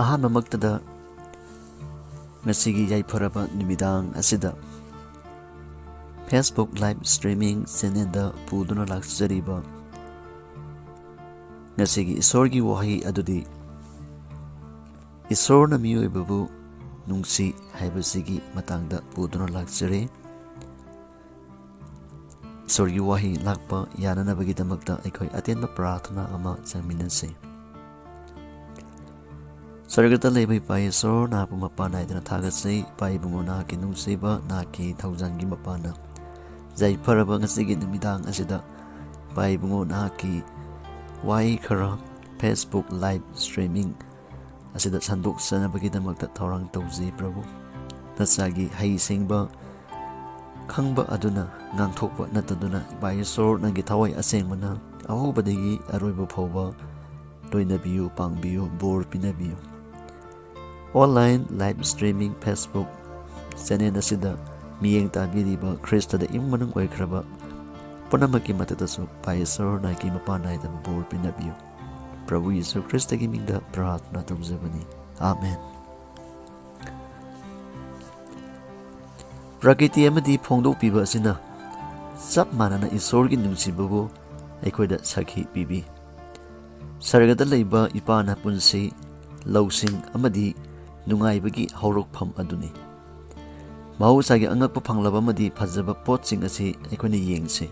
ꯑꯍꯥꯟꯕꯃꯛꯇꯗ ꯉꯁꯤꯒꯤ ꯌꯥꯏꯐꯔꯕ ꯅꯨꯃꯤꯗꯥꯡ ꯑꯁꯤꯗ ꯐꯦꯁꯕꯨꯛ ꯂꯥꯏꯚ ꯁ꯭ꯇ꯭ꯔꯤꯃꯤꯡ ꯆꯦꯅꯦꯜꯗ ꯄꯨꯗꯨꯅ ꯂꯥꯛꯆꯔꯤꯕ ꯉꯁꯤꯒꯤ ꯏꯁꯣꯔꯒꯤ ꯋꯥꯍꯩ ꯑꯗꯨꯗꯤ ꯏꯁꯣꯔꯅ ꯃꯤꯑꯣꯏꯕꯕꯨ ꯅꯨꯡꯁꯤ ꯍꯥꯏꯕꯁꯤꯒꯤ ꯃꯇꯥꯡꯗ ꯄꯨꯗꯨꯅ ꯂꯥꯛꯆꯔꯦ꯫ ꯏꯁꯣꯔꯒꯤ ꯋꯥꯍꯩ ꯂꯥꯛꯄ ꯌꯥꯅꯅꯕꯒꯤꯗꯃꯛꯇ ꯑꯩꯈꯣꯏ ꯑꯇꯦꯟꯕ ꯄ꯭ꯔꯥꯔꯊꯅꯥ ꯑꯃ ꯆꯪꯃꯤꯟꯅꯁꯤ꯫ ꯁꯔꯒꯗ ꯂꯩꯕ ꯏꯄꯥ ꯏꯁꯣꯔ, ꯅꯍꯥꯛꯄꯨ ꯃꯄꯥ ꯅꯥꯏꯗꯅ ꯊꯥꯒꯠꯆꯩ꯫ ꯏꯄꯥ ꯏꯕꯨꯡꯉꯣ, ꯅꯍꯥꯛꯀꯤ ꯅꯨꯡꯁꯤꯕ, ꯅꯍꯥꯛꯀꯤ ꯊꯧꯖꯥꯜꯒꯤ ꯃꯄꯥꯅ ꯌꯥꯏꯐꯔꯕ ꯉꯁꯤꯒꯤ ꯅꯨꯃꯤꯗꯥꯡ ꯑꯁꯤꯗ ꯏꯄꯥ ꯏꯕꯨꯡꯉꯣ, ꯅꯍꯥꯛꯀꯤ ꯋꯥꯍꯩ ꯈꯔ ꯐꯦꯁꯕꯨꯛ ꯂꯥꯏꯚ ꯁ꯭ꯇ꯭ꯔꯤꯃꯤꯡ ꯑꯁꯤꯗ ꯁꯟꯗꯣꯛꯆꯅꯕꯒꯤꯗꯃꯛꯇ ꯊꯧꯔꯥꯡ ꯇꯧꯖꯩ꯫ ꯄ꯭ꯔꯚꯨ, ꯅꯆꯥꯒꯤ ꯍꯩꯁꯤꯡꯕ ꯈꯪꯕ ꯑꯗꯨꯅ ꯉꯥꯡꯊꯣꯛꯄ ꯅꯠꯇꯗꯨꯅ ꯏꯄꯥ ꯏꯁꯣꯔ, ꯅꯪꯒꯤ ꯊꯋꯥꯏ ꯑꯁꯦꯡꯕꯅ ꯑꯍꯧꯕꯗꯒꯤ ꯑꯔꯣꯏꯕ ꯐꯥꯎꯕ ꯂꯣꯏꯅꯕꯤꯌꯨ, ꯄꯥꯡꯕꯤꯌꯨ, ꯕꯣꯔ ꯄꯤꯅꯕꯤꯌꯨ꯫ Online live streaming Facebook channel ꯑꯁꯤꯗ ꯃꯤꯠꯌꯦꯡ ꯇꯥꯕꯤꯔꯤꯕ ꯈ꯭ꯔꯤꯁꯇꯗ ꯏꯃꯨꯡ ꯃꯅꯨꯡ ꯑꯣꯏꯈ꯭ꯔꯕ ꯄꯨꯝꯅꯃꯛꯀꯤ ꯃꯊꯛꯇꯁꯨ ꯏꯄꯥ ꯏꯁꯣꯔ, ꯅꯍꯥꯛꯀꯤ ꯃꯄꯥ ꯅꯥꯏꯗꯕ ꯕꯣꯔ ꯄꯤꯅꯕꯤꯌꯨ꯫ ꯄ꯭ꯔꯚꯨ ꯌꯤꯁꯨ ꯈ꯭ꯔꯤꯁꯇꯒꯤ ꯃꯤꯡꯗ ꯄ꯭ꯔꯥꯔꯊꯅꯥ ꯇꯧꯖꯕꯅꯤ, ꯑꯥꯃꯦꯟ꯫ ꯄ꯭ꯔꯀ꯭ꯔꯤꯇꯤ ꯑꯃꯗꯤ ꯐꯣꯡꯗꯣꯛꯄꯤꯕ ꯑꯁꯤꯅ ꯆꯞ ꯃꯥꯟꯅꯅ ꯏꯁꯣꯔꯒꯤ ꯅꯨꯡꯁꯤꯕꯕꯨ ꯑꯩꯈꯣꯏꯗ ꯁꯥꯈꯤ ꯄꯤꯕꯤ꯫ ꯁꯔꯒꯗ ꯂꯩꯕ ꯏꯄꯥꯅ ꯄꯨꯟꯁꯤ, ꯂꯧꯁꯤꯡ ꯑꯃꯗꯤ ꯅꯨꯡꯉꯥꯏꯕꯒꯤ ꯍꯧꯔꯛꯐꯝ ꯑꯗꯨꯅꯤ꯫ ꯃꯍꯧꯁꯥꯒꯤ ꯑꯉꯛꯄ ꯐꯪꯂꯕ ꯑꯃꯗꯤ ꯐꯖꯕ ꯄꯣꯠꯁꯤꯡ ꯑꯁꯤ ꯑꯩꯈꯣꯏꯅ ꯌꯦꯡꯁꯤ꯫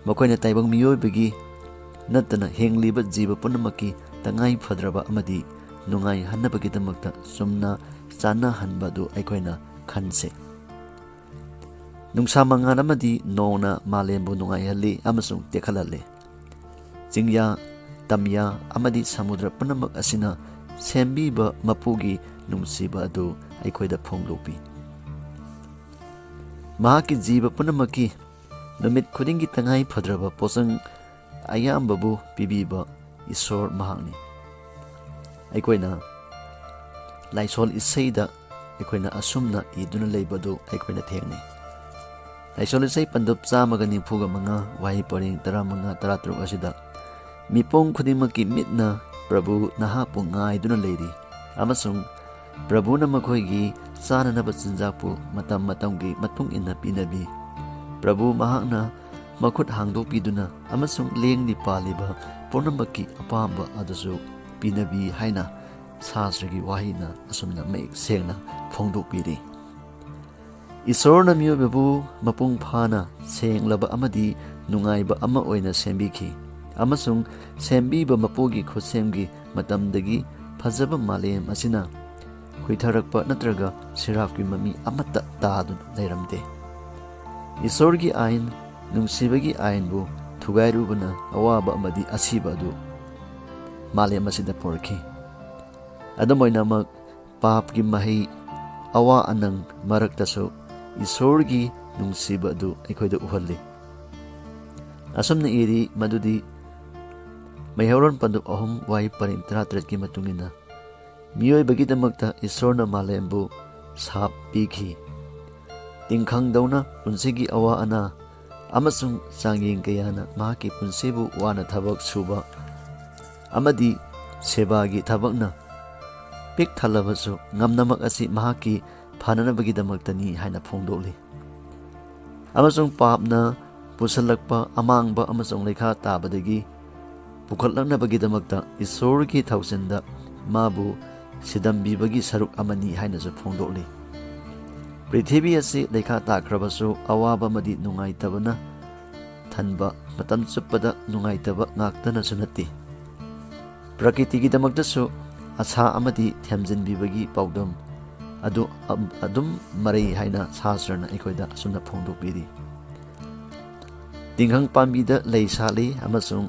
ꯃꯈꯣꯏꯅ ꯇꯥꯏꯕꯪ ꯃꯤꯑꯣꯏꯕꯒꯤ ꯅꯠꯇꯅ ꯍꯤꯡꯂꯤꯕ ꯖꯤꯕ ꯄꯨꯝꯅꯃꯛꯀꯤ ꯇꯉꯥꯏ ꯐꯗ꯭ꯔꯕ ꯑꯃꯗꯤ ꯅꯨꯡꯉꯥꯏꯍꯟꯅꯕꯒꯤꯗꯃꯛꯇ ꯆꯨꯝꯅ ꯆꯥꯟꯅꯍꯟꯕ ꯑꯗꯨ ꯑꯩꯈꯣꯏꯅ ꯈꯟꯁꯤ꯫ ꯅꯨꯡꯁꯥ ꯃꯉꯥꯜ ꯑꯃꯗꯤ ꯅꯣꯡꯅ ꯃꯥꯂꯦꯝꯕꯨ ꯅꯨꯡꯉꯥꯏꯍꯜꯂꯤ ꯑꯃꯁꯨꯡ ꯇꯦꯛꯈꯠꯍꯜꯂꯤ꯫ ꯆꯤꯡꯌꯥ, ꯇꯝꯌꯥ ꯑꯃꯗꯤ ꯁꯃꯨꯗ꯭ꯔ ꯄꯨꯝꯅꯃꯛ ꯑꯁꯤꯅ ꯁꯦꯝꯕꯤꯕ ꯃꯄꯨꯒꯤ ꯅꯨꯡꯁꯤꯕ ꯑꯗꯨ ꯑꯩꯈꯣꯏꯗ ꯐꯣꯡꯗꯣꯛꯄꯤ꯫ ꯃꯍꯥꯛꯀꯤ ꯖꯤꯕ ꯄꯨꯝꯅꯃꯛꯀꯤ ꯅꯨꯃꯤꯠ ꯈꯨꯗꯤꯡꯒꯤ ꯇꯉꯥꯏ ꯐꯗ꯭ꯔꯕ ꯄꯣꯠꯆꯪ ꯑꯌꯥꯝꯕꯕꯨ ꯄꯤꯕꯤꯕ ꯏꯁꯣꯔ ꯃꯍꯥꯛꯅꯤ꯫ ꯑꯩꯈꯣꯏꯅ ꯂꯥꯏꯁꯣꯜ ꯏꯁꯩꯗ ꯑꯩꯈꯣꯏꯅ ꯑꯁꯨꯝꯅ ꯏꯗꯨꯅ ꯂꯩꯕꯗꯨ ꯑꯩꯈꯣꯏꯅ ꯊꯦꯡꯅꯩ꯫ ꯂꯥꯏꯁꯣꯜ ꯏꯁꯩ ꯄꯟꯗꯨꯞ 195 ꯋꯥꯍꯩ ꯄꯔꯦꯡ 15-13 ꯑꯁꯤꯗ ꯃꯤꯄꯨꯝ ꯈꯨꯗꯤꯡꯃꯛꯀꯤ ꯃꯤꯠꯅ ꯄ꯭ꯔꯚꯨ ꯅꯍꯥꯛꯄꯨ ꯉꯥꯏꯗꯨꯅ ꯂꯩꯔꯤ ꯑꯃꯁꯨꯡ ꯄ꯭ꯔꯚꯨꯅ ꯃꯈꯣꯏꯒꯤ ꯆꯥꯅꯅꯕ ꯆꯤꯟꯖꯥꯛꯄꯨ ꯃꯇꯝ ꯃꯇꯝꯒꯤ ꯃꯇꯨꯡ ꯏꯟꯅ ꯄꯤꯅꯕꯤ꯫ ꯄ꯭ꯔꯚꯨ ꯃꯍꯥꯛꯅ ꯃꯈꯨꯠ ꯍꯥꯡꯗꯣꯛꯄꯤꯗꯨꯅ ꯑꯃꯁꯨꯡ ꯂꯦꯡꯗꯤ ꯄꯥꯜꯂꯤꯕ ꯄꯨꯝꯅꯃꯛꯀꯤ ꯑꯄꯥꯝꯕ ꯑꯗꯨꯁꯨ ꯄꯤꯅꯕꯤ ꯍꯥꯏꯅ ꯁꯥꯁ꯭ꯇꯔꯒꯤ ꯋꯥꯍꯩꯅ ꯑꯁꯨꯝꯅ ꯃꯌꯦꯛ ꯁꯦꯡꯅ ꯐꯣꯡꯗꯣꯛꯄꯤꯔꯤ꯫ ꯏꯁꯣꯔꯅ ꯃꯤꯑꯣꯏꯕꯕꯨ ꯃꯄꯨꯡ ꯐꯥꯅ ꯁꯦꯡꯂꯕ ꯑꯃꯗꯤ ꯅꯨꯡꯉꯥꯏꯕ ꯑꯃ ꯑꯣꯏꯅ ꯁꯦꯝꯕꯤꯈꯤ ꯑꯃꯁꯨꯡ ꯁꯦꯝꯕꯤꯕ ꯃꯄꯨꯒꯤ ꯈꯨꯠꯁꯦꯝꯒꯤ ꯃꯇꯝꯗꯒꯤ ꯐꯖꯕ ꯃꯥꯂꯦꯝ ꯑꯁꯤꯅ ꯈꯨꯏꯊꯔꯛꯄ ꯅꯠꯇ꯭ꯔꯒ ꯁꯤꯔꯥꯞꯀꯤ ꯃꯃꯤ ꯑꯃꯠꯇ ꯇꯥꯗꯨꯅ ꯂꯩꯔꯝꯗꯦ꯫ ꯏꯁꯣꯔꯒꯤ ꯑꯥꯏꯟ, ꯅꯨꯡꯁꯤꯕꯒꯤ ꯑꯥꯏꯟꯕꯨ ꯊꯨꯒꯥꯏꯔꯨꯕꯅ ꯑꯋꯥꯕ ꯑꯃꯗꯤ ꯑꯁꯤꯕ ꯑꯗꯨ ꯃꯥꯂꯦꯝ ꯑꯁꯤꯗ ꯄꯨꯔꯛꯈꯤ꯫ ꯑꯗꯨꯝ ꯑꯣꯏꯅꯃꯛ ꯄꯥꯞꯀꯤ ꯃꯍꯩ, ꯑꯋꯥ ꯑꯅꯪ ꯃꯔꯛꯇꯁꯨ ꯏꯁꯣꯔꯒꯤ ꯅꯨꯡꯁꯤꯕ ꯑꯗꯨ ꯑꯩꯈꯣꯏꯗ ꯎꯍꯜꯂꯤ꯫ ꯑꯁꯨꯝꯅ ꯏꯔꯤ ꯃꯗꯨꯗꯤ ꯃꯩꯍꯧꯔꯣꯜ ꯄꯟꯗꯨꯞ 3 ꯋꯥꯍꯩ ꯄꯔꯦꯡ 18ꯒꯤ ꯃꯇꯨꯡ ꯏꯟꯅ ꯃꯤꯑꯣꯏꯕꯒꯤꯗꯃꯛꯇ ꯏꯁꯣꯔꯅ ꯃꯥꯂꯦꯝꯕꯨ ꯁꯥꯞ ꯄꯤꯈꯤ꯫ ꯇꯤꯡꯈꯪꯗꯧꯅ ꯄꯨꯟꯁꯤꯒꯤ ꯑꯋꯥ ꯑꯅꯥ ꯑꯃꯁꯨꯡ ꯆꯥꯡꯌꯦꯡ ꯀꯌꯥꯅ ꯃꯍꯥꯛꯀꯤ ꯄꯨꯟꯁꯤꯕꯨ ꯋꯥꯅ ꯊꯕꯛ ꯁꯨꯕ ꯑꯃꯗꯤ ꯁꯦꯕꯥꯒꯤ ꯊꯕꯛꯅ ꯄꯤꯛ ꯊꯜꯂꯕꯁꯨ ꯉꯝꯅꯃꯛ ꯑꯁꯤ ꯃꯍꯥꯛꯀꯤ ꯐꯅꯅꯕꯒꯤꯗꯃꯛꯇꯅꯤ ꯍꯥꯏꯅ ꯐꯣꯡꯗꯣꯛꯂꯤ꯫ ꯑꯃꯁꯨꯡ ꯄꯥꯞꯅ ꯄꯨꯁꯜꯂꯛꯄ ꯑꯃꯥꯡꯕ ꯑꯃꯁꯨꯡ ꯂꯩꯈꯥ ꯇꯥꯕꯗꯒꯤ ꯄꯨꯈꯠꯂꯛꯅꯕꯒꯤꯗꯃꯛꯇ ꯏꯁꯣꯔꯒꯤ ꯊꯧꯁꯤꯟꯗ ꯃꯥꯕꯨ ꯁꯤꯗꯝꯕꯤꯕꯒꯤ ꯁꯔꯨꯛ ꯑꯃꯅꯤ ꯍꯥꯏꯅꯁꯨ ꯐꯣꯡꯗꯣꯛꯂꯤ꯫ ꯄ꯭ꯔꯤꯊꯤꯕꯤ ꯑꯁꯤ ꯂꯩꯈꯥ ꯇꯥꯈ꯭ꯔꯕꯁꯨ ꯑꯋꯥꯕ ꯑꯃꯗꯤ ꯅꯨꯡꯉꯥꯏꯇꯕꯅ ꯊꯟꯕ ꯃꯇꯝ ꯆꯨꯞꯄꯗ ꯅꯨꯡꯉꯥꯏꯇꯕ ꯉꯥꯛꯇꯅꯁꯨ ꯅꯠꯇꯦ꯫ ꯄ꯭ꯔꯀ꯭ꯔꯤꯇꯤꯒꯤꯗꯃꯛꯇꯁꯨ ꯑꯁꯥ ꯑꯃꯗꯤ ꯊꯦꯝꯖꯤꯟꯕꯤꯕꯒꯤ ꯄꯥꯎꯗꯝ ꯑꯗꯨ ꯑꯗꯨꯝ ꯃꯔꯩ ꯍꯥꯏꯅ ꯁꯥꯁ꯭ꯇꯔꯅ ꯑꯩꯈꯣꯏꯗ ꯑꯁꯨꯝꯅ ꯐꯣꯡꯗꯣꯛꯄꯤꯔꯤ꯫ ꯇꯤꯡꯈꯪ ꯄꯥꯝꯕꯤꯗ ꯂꯩ ꯁꯥꯠꯂꯤ ꯑꯃꯁꯨꯡ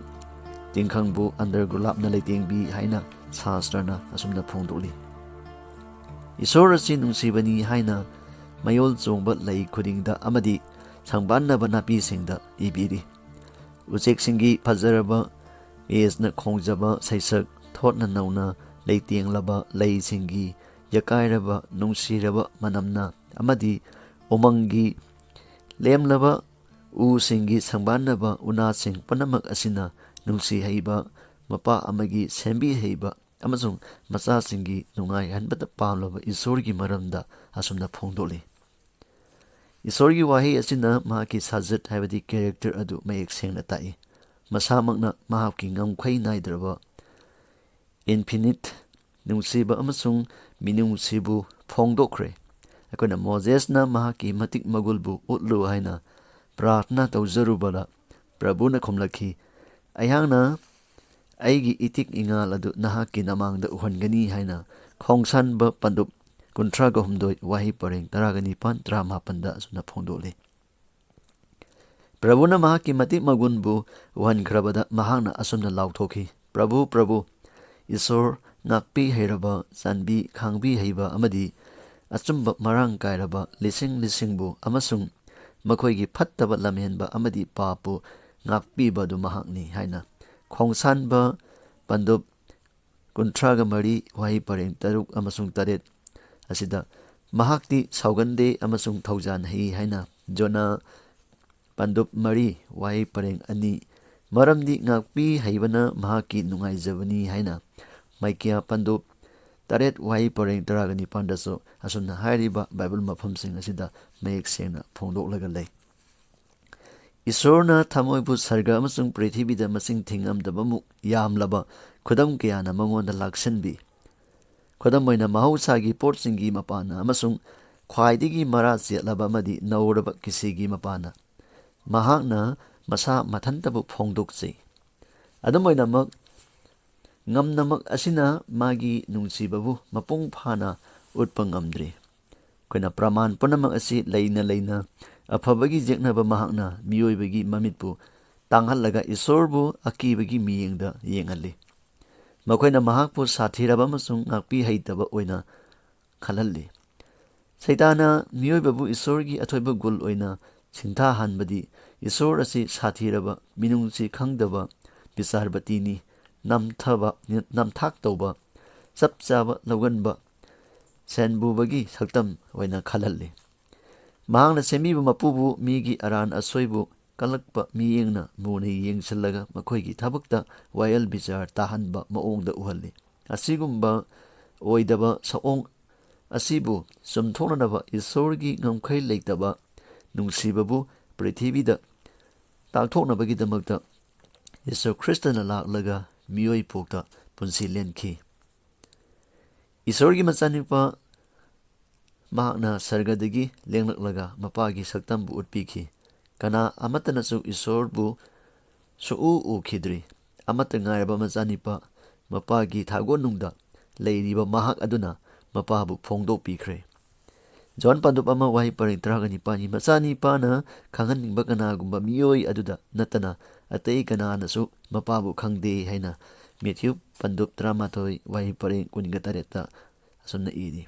ꯇꯤꯡꯈꯪꯕꯨ ꯑꯟꯗꯔꯒꯨꯂꯥꯞꯅ ꯂꯩꯇꯦꯡꯕꯤ ꯍꯥꯏꯅ ꯁꯥꯁ꯭ꯇꯔꯅ ꯑꯁꯨꯝꯅ ꯐꯣꯡꯗꯣꯛꯂꯤ꯫ ꯏꯁꯣꯔ ꯑꯁꯤ ꯅꯨꯡꯁꯤꯕꯅꯤ ꯍꯥꯏꯅ ꯃꯌꯣꯜ ꯆꯣꯡꯕ ꯂꯩ ꯈꯨꯗꯤꯡꯗ ꯑꯃꯗꯤ ꯁꯪꯕꯥꯟꯅꯕ ꯅꯥꯄꯤꯁꯤꯡꯗ ꯏꯕꯤꯔꯤ꯫ ꯎꯆꯦꯛꯁꯤꯡꯒꯤ ꯐꯖꯔꯕ ꯌꯦꯁꯅ ꯈꯣꯡꯖꯕ ꯁꯩꯁꯛ, ꯊꯣꯠꯅ ꯅꯧꯅ ꯂꯩꯇꯦꯡꯂꯕ ꯂꯩꯁꯤꯡꯒꯤ ꯌꯥꯀꯥꯏꯔꯕ ꯅꯨꯡꯁꯤꯔꯕ ꯃꯅꯝꯅ ꯑꯃꯗꯤ ꯎꯃꯪꯒꯤ ꯂꯦꯝꯂꯕ ꯎꯁꯤꯡꯒꯤ ꯁꯪꯕꯥꯟꯅꯕ ꯎꯅꯥꯁꯤꯡ ꯄꯨꯝꯅꯃꯛ ꯑꯁꯤꯅ ꯅꯨꯡꯁꯤ ꯍꯩꯕ ꯃꯄꯥ ꯑꯃꯒꯤ ꯁꯦꯝꯕꯤ ꯍꯩꯕ ꯑꯃꯁꯨꯡ ꯃꯆꯥꯁꯤꯡꯒꯤ ꯅꯨꯡꯉꯥꯏꯍꯟꯕꯗ ꯄꯥꯝꯂꯕ ꯏꯁꯣꯔꯒꯤ ꯃꯔꯝꯗ ꯑꯁꯨꯝꯅ ꯐꯣꯡꯗꯣꯛꯂꯤ꯫ ꯏꯁꯣꯔꯒꯤ ꯋꯥꯍꯩ ꯑꯁꯤꯅ ꯃꯍꯥꯛꯀꯤ ꯁꯥꯖꯠ ꯍꯥꯏꯕꯗꯤ ꯀꯦꯔꯦꯛꯇꯔ ꯑꯗꯨ ꯃꯌꯦꯛ ꯁꯦꯡꯅ ꯇꯥꯛꯏ꯫ ꯃꯁꯥꯃꯛꯅ ꯃꯍꯥꯛꯀꯤ ꯉꯝꯈꯩ ꯅꯥꯏꯗ꯭ꯔꯕ, ꯏꯟꯐꯤꯅꯤꯠ, ꯅꯨꯡꯁꯤꯕ ꯑꯃꯁꯨꯡ ꯃꯤꯅꯨꯡꯁꯤꯕꯨ ꯐꯣꯡꯗꯣꯛꯈ꯭ꯔꯦ꯫ ꯑꯩꯈꯣꯏꯅ ꯃꯣꯖꯦꯁꯅ ꯃꯍꯥꯛꯀꯤ ꯃꯇꯤꯛ ꯃꯒꯨꯟꯕꯨ ꯎꯠꯂꯨ ꯍꯥꯏꯅ ꯄ꯭ꯔꯥꯔꯊꯅꯥ ꯇꯧꯖꯔꯨꯕꯗ ꯄ꯭ꯔꯚꯨꯅ ꯈꯨꯝꯂꯛꯈꯤ, ꯑꯩꯍꯥꯛꯅ ꯑꯩꯒꯤ ꯏꯇꯤꯛ ꯏꯉꯥꯜ ꯑꯗꯨ ꯅꯍꯥꯛꯀꯤ ꯅꯃꯥꯡꯗ ꯎꯍꯟꯒꯅꯤ ꯍꯥꯏꯅ ꯈꯣꯡꯁꯥꯟꯕ ꯄꯟꯗꯨꯞ 38 ꯋꯥꯍꯩ ꯄꯔꯦꯡ 19-27ꯗ ꯑꯁꯨꯝꯅ ꯐꯣꯡꯗꯣꯛꯂꯤ꯫ ꯄ꯭ꯔꯚꯨꯅ ꯃꯍꯥꯛꯀꯤ ꯃꯇꯤꯛ ꯃꯒꯨꯟꯕꯨ ꯎꯍꯟꯈ꯭ꯔꯕꯗ ꯃꯍꯥꯛꯅ ꯑꯁꯨꯝꯅ ꯂꯥꯎꯊꯣꯛꯈꯤ, ꯄ꯭ꯔꯚꯨ, ꯄ꯭ꯔꯚꯨ, ꯏꯁꯣꯔ, ꯉꯥꯛꯄꯤ ꯍꯩꯔꯕ, ꯆꯥꯟꯕꯤ ꯈꯥꯡꯕꯤ ꯍꯩꯕ ꯑꯃꯗꯤ ꯑꯆꯨꯝꯕ ꯃꯔꯥꯡ ꯀꯥꯏꯔꯕ ꯂꯤꯁꯤꯡ ꯂꯤꯁꯤꯡꯕꯨ ꯑꯃꯁꯨꯡ ꯃꯈꯣꯏꯒꯤ ꯐꯠꯇꯕ ꯂꯝꯍꯦꯟꯕ ꯑꯃꯗꯤ ꯄꯥꯞꯄꯨ ꯉꯥꯛꯄꯤꯕꯗꯨ ꯃꯍꯥꯛꯅꯤ ꯍꯥꯏꯅ ꯈꯣꯡꯁꯥꯟꯕ ꯄꯟꯗꯨꯞ 33 ꯋꯥꯍꯩ ꯄꯔꯦꯡ 6-8 ꯑꯁꯤꯗ ꯃꯍꯥꯛꯇꯤ ꯁꯥꯎꯒꯟꯗꯦ ꯑꯃꯁꯨꯡ ꯊꯧꯖꯥꯟ ꯍꯩ ꯍꯥꯏꯅ ꯖꯣꯅꯥ ꯄꯟꯗꯨꯞ 4 ꯋꯥꯍꯩ ꯄꯔꯦꯡ 2, ꯃꯔꯝꯗꯤ ꯉꯥꯛꯄꯤ ꯍꯩꯕꯅ ꯃꯍꯥꯛꯀꯤ ꯅꯨꯡꯉꯥꯏꯖꯕꯅꯤ ꯍꯥꯏꯅ ꯃꯥꯏꯀꯤꯌꯥ ꯄꯟꯗꯨꯞ 8 ꯋꯥꯍꯩ ꯄꯔꯦꯡ 19ꯗꯁꯨ ꯑꯁꯨꯝꯅ ꯍꯥꯏꯔꯤꯕ ꯕꯥꯏꯕꯜ ꯃꯐꯝꯁꯤꯡ ꯑꯁꯤꯗ ꯃꯌꯦꯛ ꯁꯦꯡꯅ ꯐꯣꯡꯗꯣꯛꯂꯒ ꯂꯩ꯫ ꯏꯁꯣꯔꯅ ꯊꯃꯣꯏꯕꯨ ꯁꯔꯒ ꯑꯃꯁꯨꯡ ꯄ꯭ꯔꯤꯊꯤꯕꯤꯗ ꯃꯁꯤꯡ ꯊꯤꯉꯝꯗꯕꯃꯨꯛ ꯌꯥꯝꯂꯕ ꯈꯨꯗꯝ ꯀꯌꯥꯅ ꯃꯉꯣꯟꯗ ꯂꯥꯛꯁꯤꯟꯕꯤ꯫ ꯈꯨꯗꯝ ꯑꯣꯏꯅ ꯃꯍꯧꯁꯥꯒꯤ ꯄꯣꯠꯁꯤꯡꯒꯤ ꯃꯄꯥꯟꯅ ꯑꯃꯁꯨꯡ ꯈ꯭ꯋꯥꯏꯗꯒꯤ ꯃꯔꯥ ꯆꯦꯠꯂꯕ ꯑꯃꯗꯤ ꯅꯧꯔꯕ ꯀꯤꯁꯤꯒꯤ ꯃꯄꯥꯟꯅ ꯃꯍꯥꯛꯅ ꯃꯁꯥ ꯃꯊꯟꯇꯕꯨ ꯐꯣꯡꯗꯣꯛꯆꯩ꯫ ꯑꯗꯨꯝ ꯑꯣꯏꯅꯃꯛ ꯉꯝꯅꯃꯛ ꯑꯁꯤꯅ ꯃꯥꯒꯤ ꯅꯨꯡꯁꯤꯕꯕꯨ ꯃꯄꯨꯡ ꯐꯥꯅ ꯎꯠꯄ ꯉꯝꯗ꯭ꯔꯤ꯫ ꯑꯩꯈꯣꯏꯅ ꯄ꯭ꯔꯃꯥꯟ ꯄꯨꯝꯅꯃꯛ ꯑꯁꯤ ꯂꯩꯅ ꯂꯩꯅ ꯑꯐꯕꯒꯤ ꯌꯦꯛꯅꯕ ꯃꯍꯥꯛꯅ ꯃꯤꯑꯣꯏꯕꯒꯤ ꯃꯃꯤꯠꯄꯨ ꯇꯥꯡꯍꯜꯂꯒ ꯏꯁꯣꯔꯕꯨ ꯑꯀꯤꯕꯒꯤ ꯃꯤꯠꯌꯦꯡꯗ ꯌꯦꯡꯍꯜꯂꯤ꯫ ꯃꯈꯣꯏꯅ ꯃꯍꯥꯛꯄꯨ ꯁꯥꯊꯤꯔꯕ ꯑꯃꯁꯨꯡ ꯉꯥꯛꯄꯤ ꯍꯩꯇꯕ ꯑꯣꯏꯅ ꯈꯜꯍꯜꯂꯤ꯫ ꯁꯩꯇꯥꯟꯅ ꯃꯤꯑꯣꯏꯕꯕꯨ ꯏꯁꯣꯔꯒꯤ ꯑꯊꯣꯏꯕ ꯒꯨꯟ ꯑꯣꯏꯅ ꯁꯤꯡꯊꯥꯍꯟꯕꯗꯤ ꯏꯁꯣꯔ ꯑꯁꯤ ꯁꯥꯊꯤꯔꯕ, ꯃꯤꯅꯨꯡꯁꯤ ꯈꯪꯗꯕ, ꯕꯤꯆꯥꯔꯕꯇꯤꯅꯤ, ꯅꯝꯊꯥꯛ ꯇꯧꯕ, ꯆꯞ ꯆꯥꯕ ꯂꯧꯒꯟꯕ, ꯁꯦꯟꯕꯨꯕꯒꯤ ꯁꯛꯇꯝ ꯑꯣꯏꯅ ꯈꯜꯍꯜꯂꯤ꯫ ꯃꯍꯥꯛꯅ ꯁꯦꯝꯕꯤꯕ ꯃꯄꯨꯕꯨ ꯃꯤꯒꯤ ꯑꯔꯥꯟ ꯑꯁꯣꯏꯕꯨ ꯀꯜꯂꯛꯄ ꯃꯤꯠꯌꯦꯡꯅ ꯃꯨꯟꯅ ꯌꯦꯡꯁꯤꯜꯂꯒ ꯃꯈꯣꯏꯒꯤ ꯊꯕꯛꯇ ꯋꯥꯌꯦꯜ ꯕꯤꯆꯥꯔ ꯇꯥꯍꯟꯕ ꯃꯑꯣꯡꯗ ꯎꯍꯜꯂꯤ꯫ ꯑꯁꯤꯒꯨꯝꯕ ꯑꯣꯏꯗꯕ ꯁꯛꯑꯣꯡ ꯑꯁꯤꯕꯨ ꯆꯨꯝꯊꯣꯛꯅꯅꯕ ꯏꯁꯣꯔꯒꯤ ꯉꯝꯈꯩ ꯂꯩꯇꯕ ꯅꯨꯡꯁꯤꯕꯕꯨ ꯄ꯭ꯔꯤꯊꯤꯕꯤꯗ ꯇꯥꯛꯊꯣꯛꯅꯕꯒꯤꯗꯃꯛꯇ ꯌꯦꯁꯨ ꯈ꯭ꯔꯤꯁꯇꯅ ꯂꯥꯛꯂꯒ ꯃꯤꯑꯣꯏ ꯄꯣꯛꯇ ꯄꯨꯟꯁꯤ ꯂꯦꯟꯈꯤ꯫ ꯏꯁꯣꯔꯒꯤ ꯃꯆꯥꯅꯨꯄꯥ ꯃꯍꯥꯛꯅ ꯁꯔꯒꯗꯒꯤ ꯂꯦꯡꯂꯛꯂꯒ ꯃꯄꯥꯒꯤ ꯁꯛꯇꯝꯕꯨ ꯎꯠꯄꯤꯈꯤ꯫ ꯀꯅꯥ ꯑꯃꯠꯇꯅꯁꯨ ꯏꯁꯣꯔꯕꯨ ꯁꯨꯛꯎ ꯎꯈꯤꯗ꯭ꯔꯤ꯫ ꯑꯃꯠꯇ ꯉꯥꯏꯔꯕ ꯃꯆꯥꯅꯤꯄꯥ ꯃꯄꯥꯒꯤ ꯊꯥꯒꯣꯟꯅꯨꯡꯗ ꯂꯩꯔꯤꯕ ꯃꯍꯥꯛ ꯑꯗꯨꯅ ꯃꯄꯥꯕꯨ ꯐꯣꯡꯗꯣꯛꯄꯤꯈ꯭ꯔꯦ꯫ ꯖꯣꯟ ꯄꯟꯗꯨꯞ 1 ꯋꯥꯍꯩ ꯄꯔꯦꯡ 19 ꯃꯆꯥꯅꯤꯄꯥꯅ ꯈꯪꯍꯟꯅꯤꯡꯕ ꯀꯅꯥꯒꯨꯝꯕ ꯃꯤꯑꯣꯏ ꯑꯗꯨꯗ ꯅꯠꯇꯅ ꯑꯇꯩ ꯀꯅꯥꯅꯁꯨ ꯃꯄꯥꯕꯨ ꯈꯪꯗꯦ ꯍꯥꯏꯅ ꯃꯦꯊ꯭ꯌꯨ ꯄꯟꯗꯨꯞ 19 ꯋꯥꯍꯩ ꯄꯔꯦꯡ 18ꯗ ꯑꯁꯨꯝꯅ ꯏꯔꯤ꯫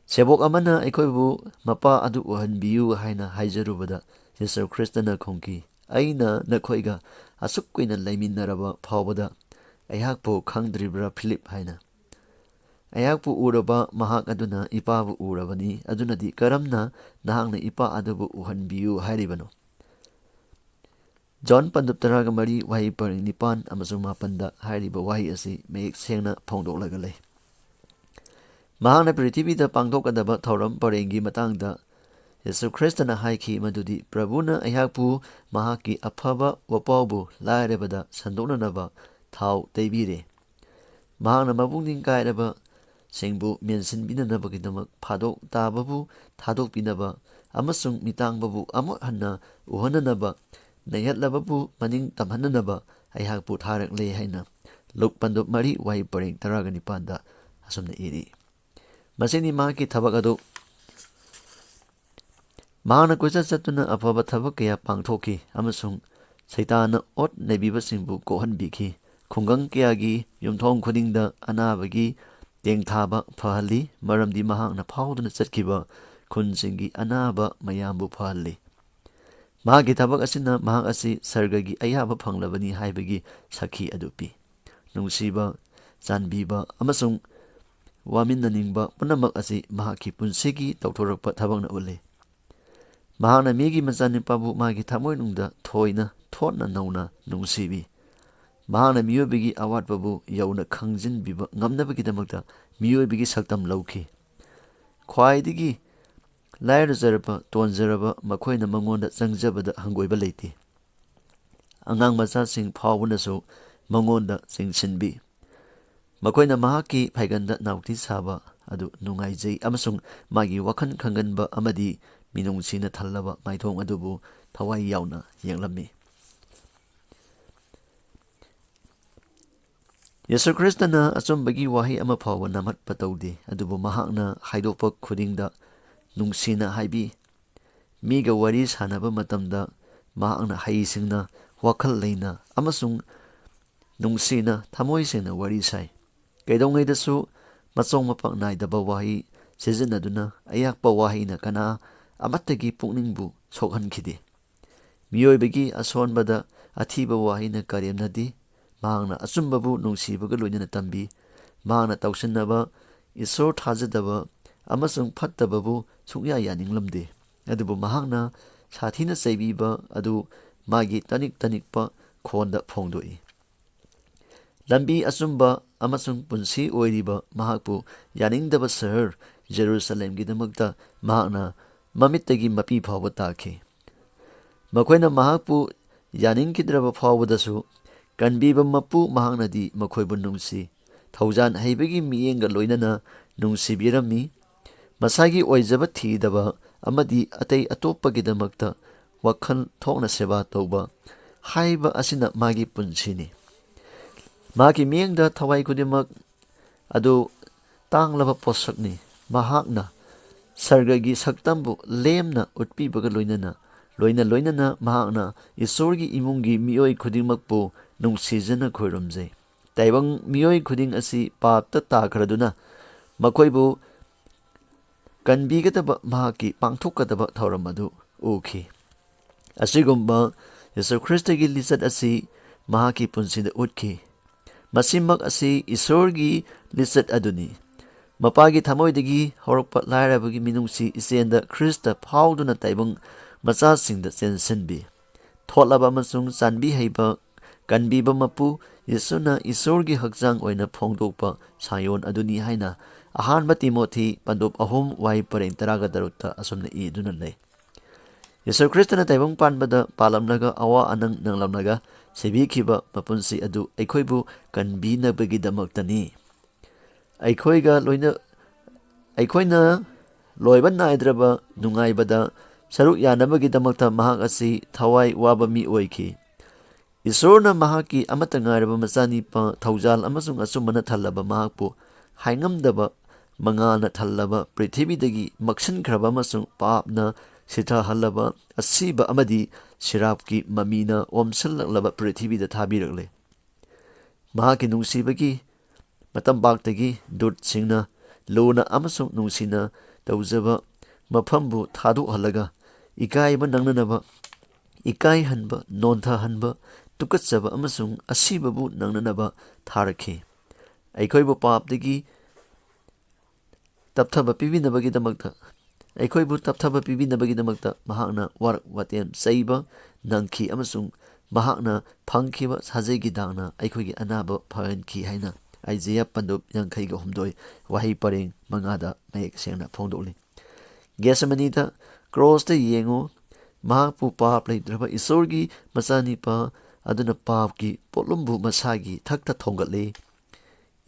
ꯁꯦꯕꯣꯛ ꯑꯃꯅ ꯑꯩꯈꯣꯏꯕꯨ ꯃꯄꯥ ꯑꯗꯨ ꯎꯍꯟꯕꯤꯌꯨ ꯍꯥꯏꯅ ꯍꯥꯏꯖꯔꯨꯕꯗ ꯌꯦꯁꯨ ꯈ꯭ꯔꯤꯁꯇꯅ ꯈꯨꯝꯈꯤ, ꯑꯩꯅ ꯅꯈꯣꯏꯒ ꯑꯁꯨꯛ ꯀꯨꯏꯅ ꯂꯩꯃꯤꯟꯅꯔꯕ ꯐꯥꯎꯕꯗ ꯑꯩꯍꯥꯛꯄꯨ ꯈꯪꯗ꯭ꯔꯤꯕ꯭ꯔꯥ ꯐꯤꯂꯤꯞ ꯍꯥꯏꯅ? ꯑꯩꯍꯥꯛꯄꯨ ꯎꯔꯕ ꯃꯍꯥꯛ ꯑꯗꯨꯅ ꯏꯄꯥꯕꯨ ꯎꯔꯕꯅꯤ꯫ ꯑꯗꯨꯅꯗꯤ ꯀꯔꯝꯅ ꯅꯍꯥꯛꯅ ꯏꯄꯥ ꯑꯗꯨꯕꯨ ꯎꯍꯟꯕꯤꯌꯨ ꯍꯥꯏꯔꯤꯕꯅꯣ? ꯖꯣꯟ ꯄꯟꯗꯨꯞ 13 ꯋꯥꯍꯩ ꯄꯔꯦꯡ 9-10ꯗ ꯍꯥꯏꯔꯤꯕ ꯋꯥꯍꯩ ꯑꯁꯤ ꯃꯌꯦꯛ ꯁꯦꯡꯅ ꯐꯣꯡꯗꯣꯛꯂꯒ ꯂꯩ꯫ ꯃꯍꯥꯛꯅ ꯄ꯭ꯔꯤꯊꯤꯕꯤꯗ ꯄꯥꯡꯊꯣꯛꯀꯗꯕ ꯊꯧꯔꯝ ꯄꯔꯦꯡꯒꯤ ꯃꯇꯥꯡꯗ ꯌꯦꯁꯨ ꯈ꯭ꯔꯤꯁꯇꯅ ꯍꯥꯏꯈꯤ ꯃꯗꯨꯗꯤ ꯄ꯭ꯔꯚꯨꯅ ꯑꯩꯍꯥꯛꯄꯨ ꯃꯍꯥꯛꯀꯤ ꯑꯐꯕ ꯋꯥꯄꯥꯎꯕꯨ ꯂꯥꯏꯔꯕꯗ ꯁꯟꯗꯣꯛꯅꯅꯕ ꯊꯥꯎ ꯇꯩꯕꯤꯔꯦ꯫ ꯃꯍꯥꯛꯅ ꯃꯄꯨꯡꯅꯤꯡ ꯀꯥꯏꯔꯕ ꯁꯤꯡꯕꯨ ꯃꯦꯟꯁꯤꯟꯕꯤꯅꯕꯒꯤꯗꯃꯛ ꯐꯥꯗꯣꯛ ꯇꯥꯕꯕꯨ ꯊꯥꯗꯣꯛꯄꯤꯅꯕ ꯑꯃꯁꯨꯡ ꯃꯤꯇꯥꯡꯕꯕꯨ ꯑꯃꯨꯛ ꯍꯟꯅ ꯎꯍꯟꯅꯅꯕ, ꯅꯩꯍꯠꯂꯕꯕꯨ ꯃꯅꯤꯡ ꯇꯝꯍꯟꯅꯅꯕ ꯑꯩꯍꯥꯛꯄꯨ ꯊꯥꯔꯛꯂꯦ ꯍꯥꯏꯅ ꯂꯨꯛ ꯄꯟꯗꯨꯞ 4 ꯋꯥꯍꯩ ꯄꯔꯦꯡ 19ꯗ ꯑꯁꯨꯝꯅ ꯏꯔꯤ꯫ ꯃꯁꯤꯅꯤ ꯃꯍꯥꯛꯀꯤ ꯊꯕꯛ ꯑꯗꯨ꯫ ꯃꯍꯥꯛꯅ ꯀꯣꯏꯆꯠ ꯆꯠꯇꯨꯅ ꯑꯐꯕ ꯊꯕꯛ ꯀꯌꯥ ꯄꯥꯡꯊꯣꯛꯈꯤ ꯑꯃꯁꯨꯡ ꯁꯩꯇꯥꯟꯅ ꯑꯣꯠ ꯅꯩꯕꯤꯕꯁꯤꯡꯕꯨ ꯀꯣꯛꯍꯟꯕꯤꯈꯤ꯫ ꯈꯨꯡꯒꯪ ꯀꯌꯥꯒꯤ ꯌꯨꯝꯊꯣꯡ ꯈꯨꯗꯤꯡꯗ ꯑꯅꯥꯕꯒꯤ ꯇꯦꯡꯊꯥꯕ ꯐꯍꯜꯂꯤ, ꯃꯔꯝꯗꯤ ꯃꯍꯥꯛꯅ ꯐꯥꯎꯗꯨꯅ ꯆꯠꯈꯤꯕ ꯈꯨꯟꯁꯤꯡꯒꯤ ꯑꯅꯥꯕ ꯃꯌꯥꯝꯕꯨ ꯐꯍꯜꯂꯤ꯫ ꯃꯍꯥꯛꯀꯤ ꯊꯕꯛ ꯑꯁꯤꯅ ꯃꯍꯥꯛ ꯑꯁꯤ ꯁꯔꯒꯒꯤ ꯑꯌꯥꯕ ꯐꯪꯂꯕꯅꯤ ꯍꯥꯏꯕꯒꯤ ꯁꯥꯈꯤ ꯑꯗꯨ ꯄꯤ꯫ ꯅꯨꯡꯁꯤꯕ, ꯆꯥꯟꯕꯤꯕ ꯑꯃꯁꯨꯡ ꯋꯥꯃꯤꯟꯅꯅꯤꯡꯕ ꯄꯨꯝꯅꯃꯛ ꯑꯁꯤ ꯃꯍꯥꯛꯀꯤ ꯄꯨꯟꯁꯤꯒꯤ ꯇꯧꯊꯣꯔꯛꯄ ꯊꯕꯛꯅ ꯎꯠꯂꯤ꯫ ꯃꯍꯥꯛꯅ ꯃꯤꯒꯤ ꯃꯆꯥꯅꯨꯄꯥꯕꯨ ꯃꯥꯒꯤ ꯊꯃꯣꯏꯅꯨꯡꯗ ꯊꯣꯠꯅ ꯅꯧꯅ ꯅꯨꯡꯁꯤꯕꯤ꯫ ꯃꯍꯥꯛꯅ ꯃꯤꯑꯣꯏꯕꯒꯤ ꯑꯋꯥꯠꯄꯕꯨ ꯌꯧꯅ ꯈꯪꯖꯤꯟꯕꯤꯕ ꯉꯝꯅꯕꯒꯤꯗꯃꯛꯇ ꯃꯤꯑꯣꯏꯕꯒꯤ ꯁꯛꯇꯝ ꯂꯧꯈꯤ꯫ ꯈ꯭ꯋꯥꯏꯗꯒꯤ ꯂꯥꯏꯔꯖꯔꯕ ꯇꯣꯟꯖꯔꯕ ꯃꯈꯣꯏꯅ ꯃꯉꯣꯟꯗ ꯆꯪꯖꯕꯗ ꯍꯪꯒꯣꯏꯕ ꯂꯩꯇꯦ꯫ ꯑꯉꯥꯡ ꯃꯆꯥꯁꯤꯡ ꯐꯥꯎꯕꯅꯁꯨ ꯃꯉꯣꯟꯗ ꯆꯤꯡꯁꯤꯟꯕꯤ꯫ ꯃꯈꯣꯏꯅ ꯃꯍꯥꯛꯀꯤ ꯐꯩꯒꯟꯗ ꯅꯥꯎꯇꯤ ꯁꯥꯕ ꯑꯗꯨ ꯅꯨꯡꯉꯥꯏꯖꯩ ꯑꯃꯁꯨꯡ ꯃꯥꯒꯤ ꯋꯥꯈꯜ ꯈꯪꯒꯟꯕ ꯑꯃꯗꯤ ꯃꯤꯅꯨꯡꯁꯤꯅ ꯊꯜꯂꯕ ꯃꯥꯏꯊꯣꯡ ꯑꯗꯨꯕꯨ ꯊꯋꯥꯏ ꯌꯥꯎꯅ ꯌꯦꯡꯂꯝꯃꯤ꯫ ꯌꯦꯁꯨ ꯈ꯭ꯔꯤꯁꯇꯅ ꯑꯆꯨꯝꯕꯒꯤ ꯋꯥꯍꯩ ꯑꯃ ꯐꯥꯎꯕ ꯅꯝꯍꯠꯄ ꯇꯧꯗꯦ, ꯑꯗꯨꯕꯨ ꯃꯍꯥꯛꯅ ꯍꯥꯏꯗꯣꯛꯄ ꯈꯨꯗꯤꯡꯗ ꯅꯨꯡꯁꯤꯅ ꯍꯥꯏꯕꯤ꯫ ꯃꯤꯒ ꯋꯥꯔꯤ ꯁꯥꯟꯅꯕ ꯃꯇꯝꯗ ꯃꯍꯥꯛꯅ ꯍꯩꯁꯤꯡꯅ, ꯋꯥꯈꯜ ꯂꯩꯅ ꯑꯃꯁꯨꯡ ꯅꯨꯡꯁꯤꯅ ꯊꯃꯣꯏ ꯁꯦꯡꯅ ꯋꯥꯔꯤ ꯁꯥꯏ꯫ ꯀꯩꯗꯧꯉꯩꯗꯁꯨ ꯃꯆꯣꯡ ꯃꯄꯥꯛ ꯅꯥꯏꯗꯕ ꯋꯥꯍꯩ ꯁꯤꯖꯤꯟꯅꯗꯨꯅ ꯑꯌꯥꯛꯄ ꯋꯥꯍꯩꯅ ꯀꯅꯥ ꯑꯃꯠꯇꯒꯤ ꯄꯨꯛꯅꯤꯡꯕꯨ ꯁꯣꯛꯍꯟꯈꯤꯗꯦ꯫ ꯃꯤꯑꯣꯏꯕꯒꯤ ꯑꯁꯣꯟꯕꯗ ꯑꯊꯤꯕ ꯋꯥꯍꯩꯅ ꯀꯔꯦꯝꯅꯗꯦ꯫ ꯃꯍꯥꯛꯅ ꯑꯆꯨꯝꯕꯕꯨ ꯅꯨꯡꯁꯤꯕꯒ ꯂꯣꯏꯅꯅ ꯇꯝꯕꯤ꯫ ꯃꯍꯥꯛꯅ ꯇꯧꯁꯤꯟꯅꯕ, ꯏꯁꯣꯔ ꯊꯥꯖꯗꯕ ꯑꯃꯁꯨꯡ ꯐꯠꯇꯕꯕꯨ ꯁꯨꯡꯌꯥ ꯌꯥꯅꯤꯡꯂꯝꯗꯦ꯫ ꯑꯗꯨꯕꯨ ꯃꯍꯥꯛꯅ ꯁꯥꯊꯤꯅ ꯆꯩꯕꯤꯕ ꯑꯗꯨ ꯃꯥꯒꯤ ꯇꯅꯤꯛ ꯇꯅꯤꯛꯄ ꯈꯣꯟꯗ ꯐꯣꯡꯗꯣꯛꯏ꯫ ꯂꯝꯕꯤ, ꯑꯆꯨꯝꯕ ꯑꯃꯁꯨꯡ ꯄꯨꯟꯁꯤ ꯑꯣꯏꯔꯤꯕ ꯃꯍꯥꯛꯄꯨ ꯌꯥꯅꯤꯡꯗꯕ ꯁꯍꯔ ꯖꯦꯔꯨꯁꯂꯦꯝꯒꯤꯗꯃꯛꯇ ꯃꯍꯥꯛꯅ ꯃꯃꯤꯠꯇꯒꯤ ꯃꯄꯤ ꯐꯥꯎꯕ ꯇꯥꯈꯤ꯫ ꯃꯈꯣꯏꯅ ꯃꯍꯥꯛꯄꯨ ꯌꯥꯅꯤꯡꯈꯤꯗ꯭ꯔꯕ ꯐꯥꯎꯕꯗꯁꯨ ꯀꯟꯕꯤꯕ ꯃꯄꯨ ꯃꯍꯥꯛꯅꯗꯤ ꯃꯈꯣꯏꯕꯨ ꯅꯨꯡꯁꯤ, ꯊꯧꯖꯥꯟ ꯍꯩꯕꯒꯤ ꯃꯤꯠꯌꯦꯡꯒ ꯂꯣꯏꯅꯅ ꯅꯨꯡꯁꯤꯕꯤꯔꯝꯃꯤ꯫ ꯃꯁꯥꯒꯤ ꯑꯣꯏꯖꯕ ꯊꯤꯗꯕ ꯑꯃꯗꯤ ꯑꯇꯩ ꯑꯇꯣꯞꯄꯒꯤꯗꯃꯛꯇ ꯋꯥꯈꯜ ꯊꯣꯛꯅ ꯁꯦꯕꯥ ꯇꯧꯕ ꯍꯥꯏꯕ ꯑꯁꯤꯅ ꯃꯥꯒꯤ ꯄꯨꯟꯁꯤꯅꯤ꯫ ꯃꯍꯥꯛꯀꯤ ꯃꯤꯠꯌꯦꯡꯗ ꯊꯋꯥꯏ ꯈꯨꯗꯤꯡꯃꯛ ꯑꯗꯨ ꯇꯥꯡꯂꯕ ꯄꯣꯠꯁꯛꯅꯤ꯫ ꯃꯍꯥꯛꯅ ꯁꯔꯒꯒꯤ ꯁꯛꯇꯝꯕꯨ ꯂꯦꯝꯅ ꯎꯠꯄꯤꯕꯒ ꯂꯣꯏꯅꯅ ꯃꯍꯥꯛꯅ ꯏꯁꯣꯔꯒꯤ ꯏꯃꯨꯡꯒꯤ ꯃꯤꯑꯣꯏ ꯈꯨꯗꯤꯡꯃꯛꯄꯨ ꯅꯨꯡꯁꯤꯖꯅ ꯈꯣꯏꯔꯨꯝꯖꯩ꯫ ꯇꯥꯏꯕꯪ ꯃꯤꯑꯣꯏ ꯈꯨꯗꯤꯡ ꯑꯁꯤ ꯄꯥꯞꯇ ꯇꯥꯈ꯭ꯔꯗꯨꯅ ꯃꯈꯣꯏꯕꯨ ꯀꯟꯕꯤꯒꯗꯕ ꯃꯍꯥꯛꯀꯤ ꯄꯥꯡꯊꯣꯛꯀꯗꯕ ꯊꯧꯔꯝ ꯑꯗꯨ ꯎꯈꯤ꯫ ꯑꯁꯤꯒꯨꯝꯕ ꯌꯦꯁꯨ ꯈ꯭ꯔꯤꯁꯇꯒꯤ ꯂꯤꯆꯠ ꯑꯁꯤ ꯃꯍꯥꯛꯀꯤ ꯄꯨꯟꯁꯤꯗ ꯎꯠꯈꯤ꯫ ꯃꯁꯤꯃꯛ ꯑꯁꯤ ꯏꯁꯣꯔꯒꯤ ꯂꯤꯆꯠ ꯑꯗꯨꯅꯤ꯫ ꯃꯄꯥꯒꯤ ꯊꯃꯣꯏꯗꯒꯤ ꯍꯧꯔꯛꯄ ꯂꯥꯏꯔꯕꯒꯤ ꯃꯤꯅꯨꯡꯁꯤ ꯏꯆꯦꯜꯗ ꯈ꯭ꯔꯤꯁꯇ ꯐꯥꯎꯗꯨꯅ ꯇꯥꯏꯕꯪ ꯃꯆꯥꯁꯤꯡꯗ ꯆꯦꯟꯁꯤꯟꯕꯤ꯫ ꯊꯣꯠꯂꯕ ꯑꯃꯁꯨꯡ ꯆꯥꯟꯕꯤ ꯍꯩꯕ ꯀꯟꯕꯤꯕ ꯃꯄꯨ ꯌꯦꯁꯨꯅ ꯏꯁꯣꯔꯒꯤ ꯍꯛꯆꯥꯡ ꯑꯣꯏꯅ ꯐꯣꯡꯗꯣꯛꯄ ꯁꯥꯏꯑꯣꯟ ꯑꯗꯨꯅꯤ ꯍꯥꯏꯅ ꯑꯍꯥꯟꯕ ꯇꯤꯃꯣꯊꯤ ꯄꯟꯗꯨꯞ 3 ꯋꯥꯍꯩ ꯄꯔꯦꯡ 13 ꯑꯁꯨꯝꯅ ꯏꯗꯨꯅ ꯂꯩ꯫ ꯌꯦꯁꯨ ꯈ꯭ꯔꯤꯁꯇꯅ ꯇꯥꯏꯕꯪ ꯄꯥꯟꯕꯗ ꯄꯥꯜꯂꯝꯂꯒ ꯑꯋꯥ ꯑꯅꯪ ꯅꯪꯂꯝꯂꯒ ꯁꯤꯕꯤꯈꯤꯕ ꯃꯄꯨꯟꯁꯤ ꯑꯗꯨ ꯑꯩꯈꯣꯏꯕꯨ ꯀꯟꯕꯤꯅꯕꯒꯤꯗꯃꯛꯇꯅꯤ꯫ ꯑꯩꯈꯣꯏꯅ ꯂꯣꯏꯕ ꯅꯥꯏꯗ꯭ꯔꯕ ꯅꯨꯡꯉꯥꯏꯕꯗ ꯁꯔꯨꯛ ꯌꯥꯅꯕꯒꯤꯗꯃꯛꯇ ꯃꯍꯥꯛ ꯑꯁꯤ ꯊꯋꯥꯏ ꯋꯥꯕ ꯃꯤ ꯑꯣꯏꯈꯤ꯫ ꯏꯁꯣꯔꯅ ꯃꯍꯥꯛꯀꯤ ꯑꯃꯠꯇ ꯉꯥꯏꯔꯕ ꯃꯆꯥꯅꯤꯄꯥ ꯊꯧꯖꯥꯜ ꯑꯃꯁꯨꯡ ꯑꯆꯨꯝꯕꯅ ꯊꯜꯂꯕ ꯃꯍꯥꯛꯄꯨ ꯍꯥꯏꯉꯝꯗꯕ ꯃꯉꯥꯜꯅ ꯊꯜꯂꯕ ꯄ꯭ꯔꯤꯊꯤꯕꯤꯗꯒꯤ ꯃꯛꯁꯤꯟꯈ꯭ꯔꯕ ꯑꯃꯁꯨꯡ ꯄꯥꯞꯅ ꯁꯤꯊꯍꯜꯂꯕ ꯑꯁꯤꯕ ꯑꯃꯗꯤ ꯁꯤꯔꯥꯞꯀꯤ ꯃꯃꯤꯅ ꯑꯣꯝꯁꯤꯜꯂꯛꯂꯕ ꯄ꯭ꯔꯤꯊꯤꯕꯤꯗ ꯊꯥꯕꯤꯔꯛꯂꯦ꯫ ꯃꯍꯥꯛꯀꯤ ꯅꯨꯡꯁꯤꯕꯒꯤ ꯃꯇꯝꯄꯥꯛꯇꯒꯤ ꯗꯨꯠꯁꯤꯡꯅ ꯂꯨꯅ ꯑꯃꯁꯨꯡ ꯅꯨꯡꯁꯤꯅ ꯇꯧꯖꯕ ꯃꯐꯝꯕꯨ ꯊꯥꯗꯣꯛꯍꯜꯂꯒ ꯏꯀꯥꯏꯕ ꯅꯪꯅꯅꯕ, ꯏꯀꯥꯏꯍꯟꯕ, ꯅꯣꯟꯊꯍꯟꯕ, ꯇꯨꯀꯠꯆꯕ ꯑꯃꯁꯨꯡ ꯑꯁꯤꯕꯕꯨ ꯅꯪꯅꯅꯕ ꯊꯥꯔꯛꯈꯤ꯫ ꯑꯩꯈꯣꯏꯕꯨ ꯇꯞꯊꯕ ꯄꯤꯕꯤꯅꯕꯒꯤꯗꯃꯛꯇ ꯃꯍꯥꯛꯅ ꯋꯥꯔꯛ ꯋꯥꯇꯦꯝ ꯆꯩꯕ ꯅꯪꯈꯤ ꯑꯃꯁꯨꯡ ꯃꯍꯥꯛꯅ ꯐꯪꯈꯤꯕ ꯁꯥꯖꯩꯒꯤ ꯗꯥꯛꯅ ꯑꯩꯈꯣꯏꯒꯤ ꯑꯅꯥꯕ ꯐꯍꯟꯈꯤ ꯍꯥꯏꯅ ꯑꯥꯏꯖꯦꯌꯥ ꯄꯟꯗꯨꯞ 53 ꯋꯥꯍꯩ ꯄꯔꯦꯡ 5 ꯃꯌꯦꯛ ꯁꯦꯡꯅ ꯐꯣꯡꯗꯣꯛꯂꯤ꯫ ꯒꯦꯁꯃꯅꯤꯗ ꯀ꯭ꯔꯣꯁꯇ ꯌꯦꯡꯉꯨ, ꯃꯍꯥꯛꯄꯨ ꯄꯥꯞ ꯂꯩꯇ꯭ꯔꯕ ꯏꯁꯣꯔꯒꯤ ꯃꯆꯥꯅꯤꯄꯥ ꯑꯗꯨꯅ ꯄꯥꯞꯀꯤ ꯄꯣꯠꯂꯨꯝꯕꯨ ꯃꯁꯥꯒꯤ ꯊꯛꯇ ꯊꯣꯡꯒꯠꯂꯤ꯫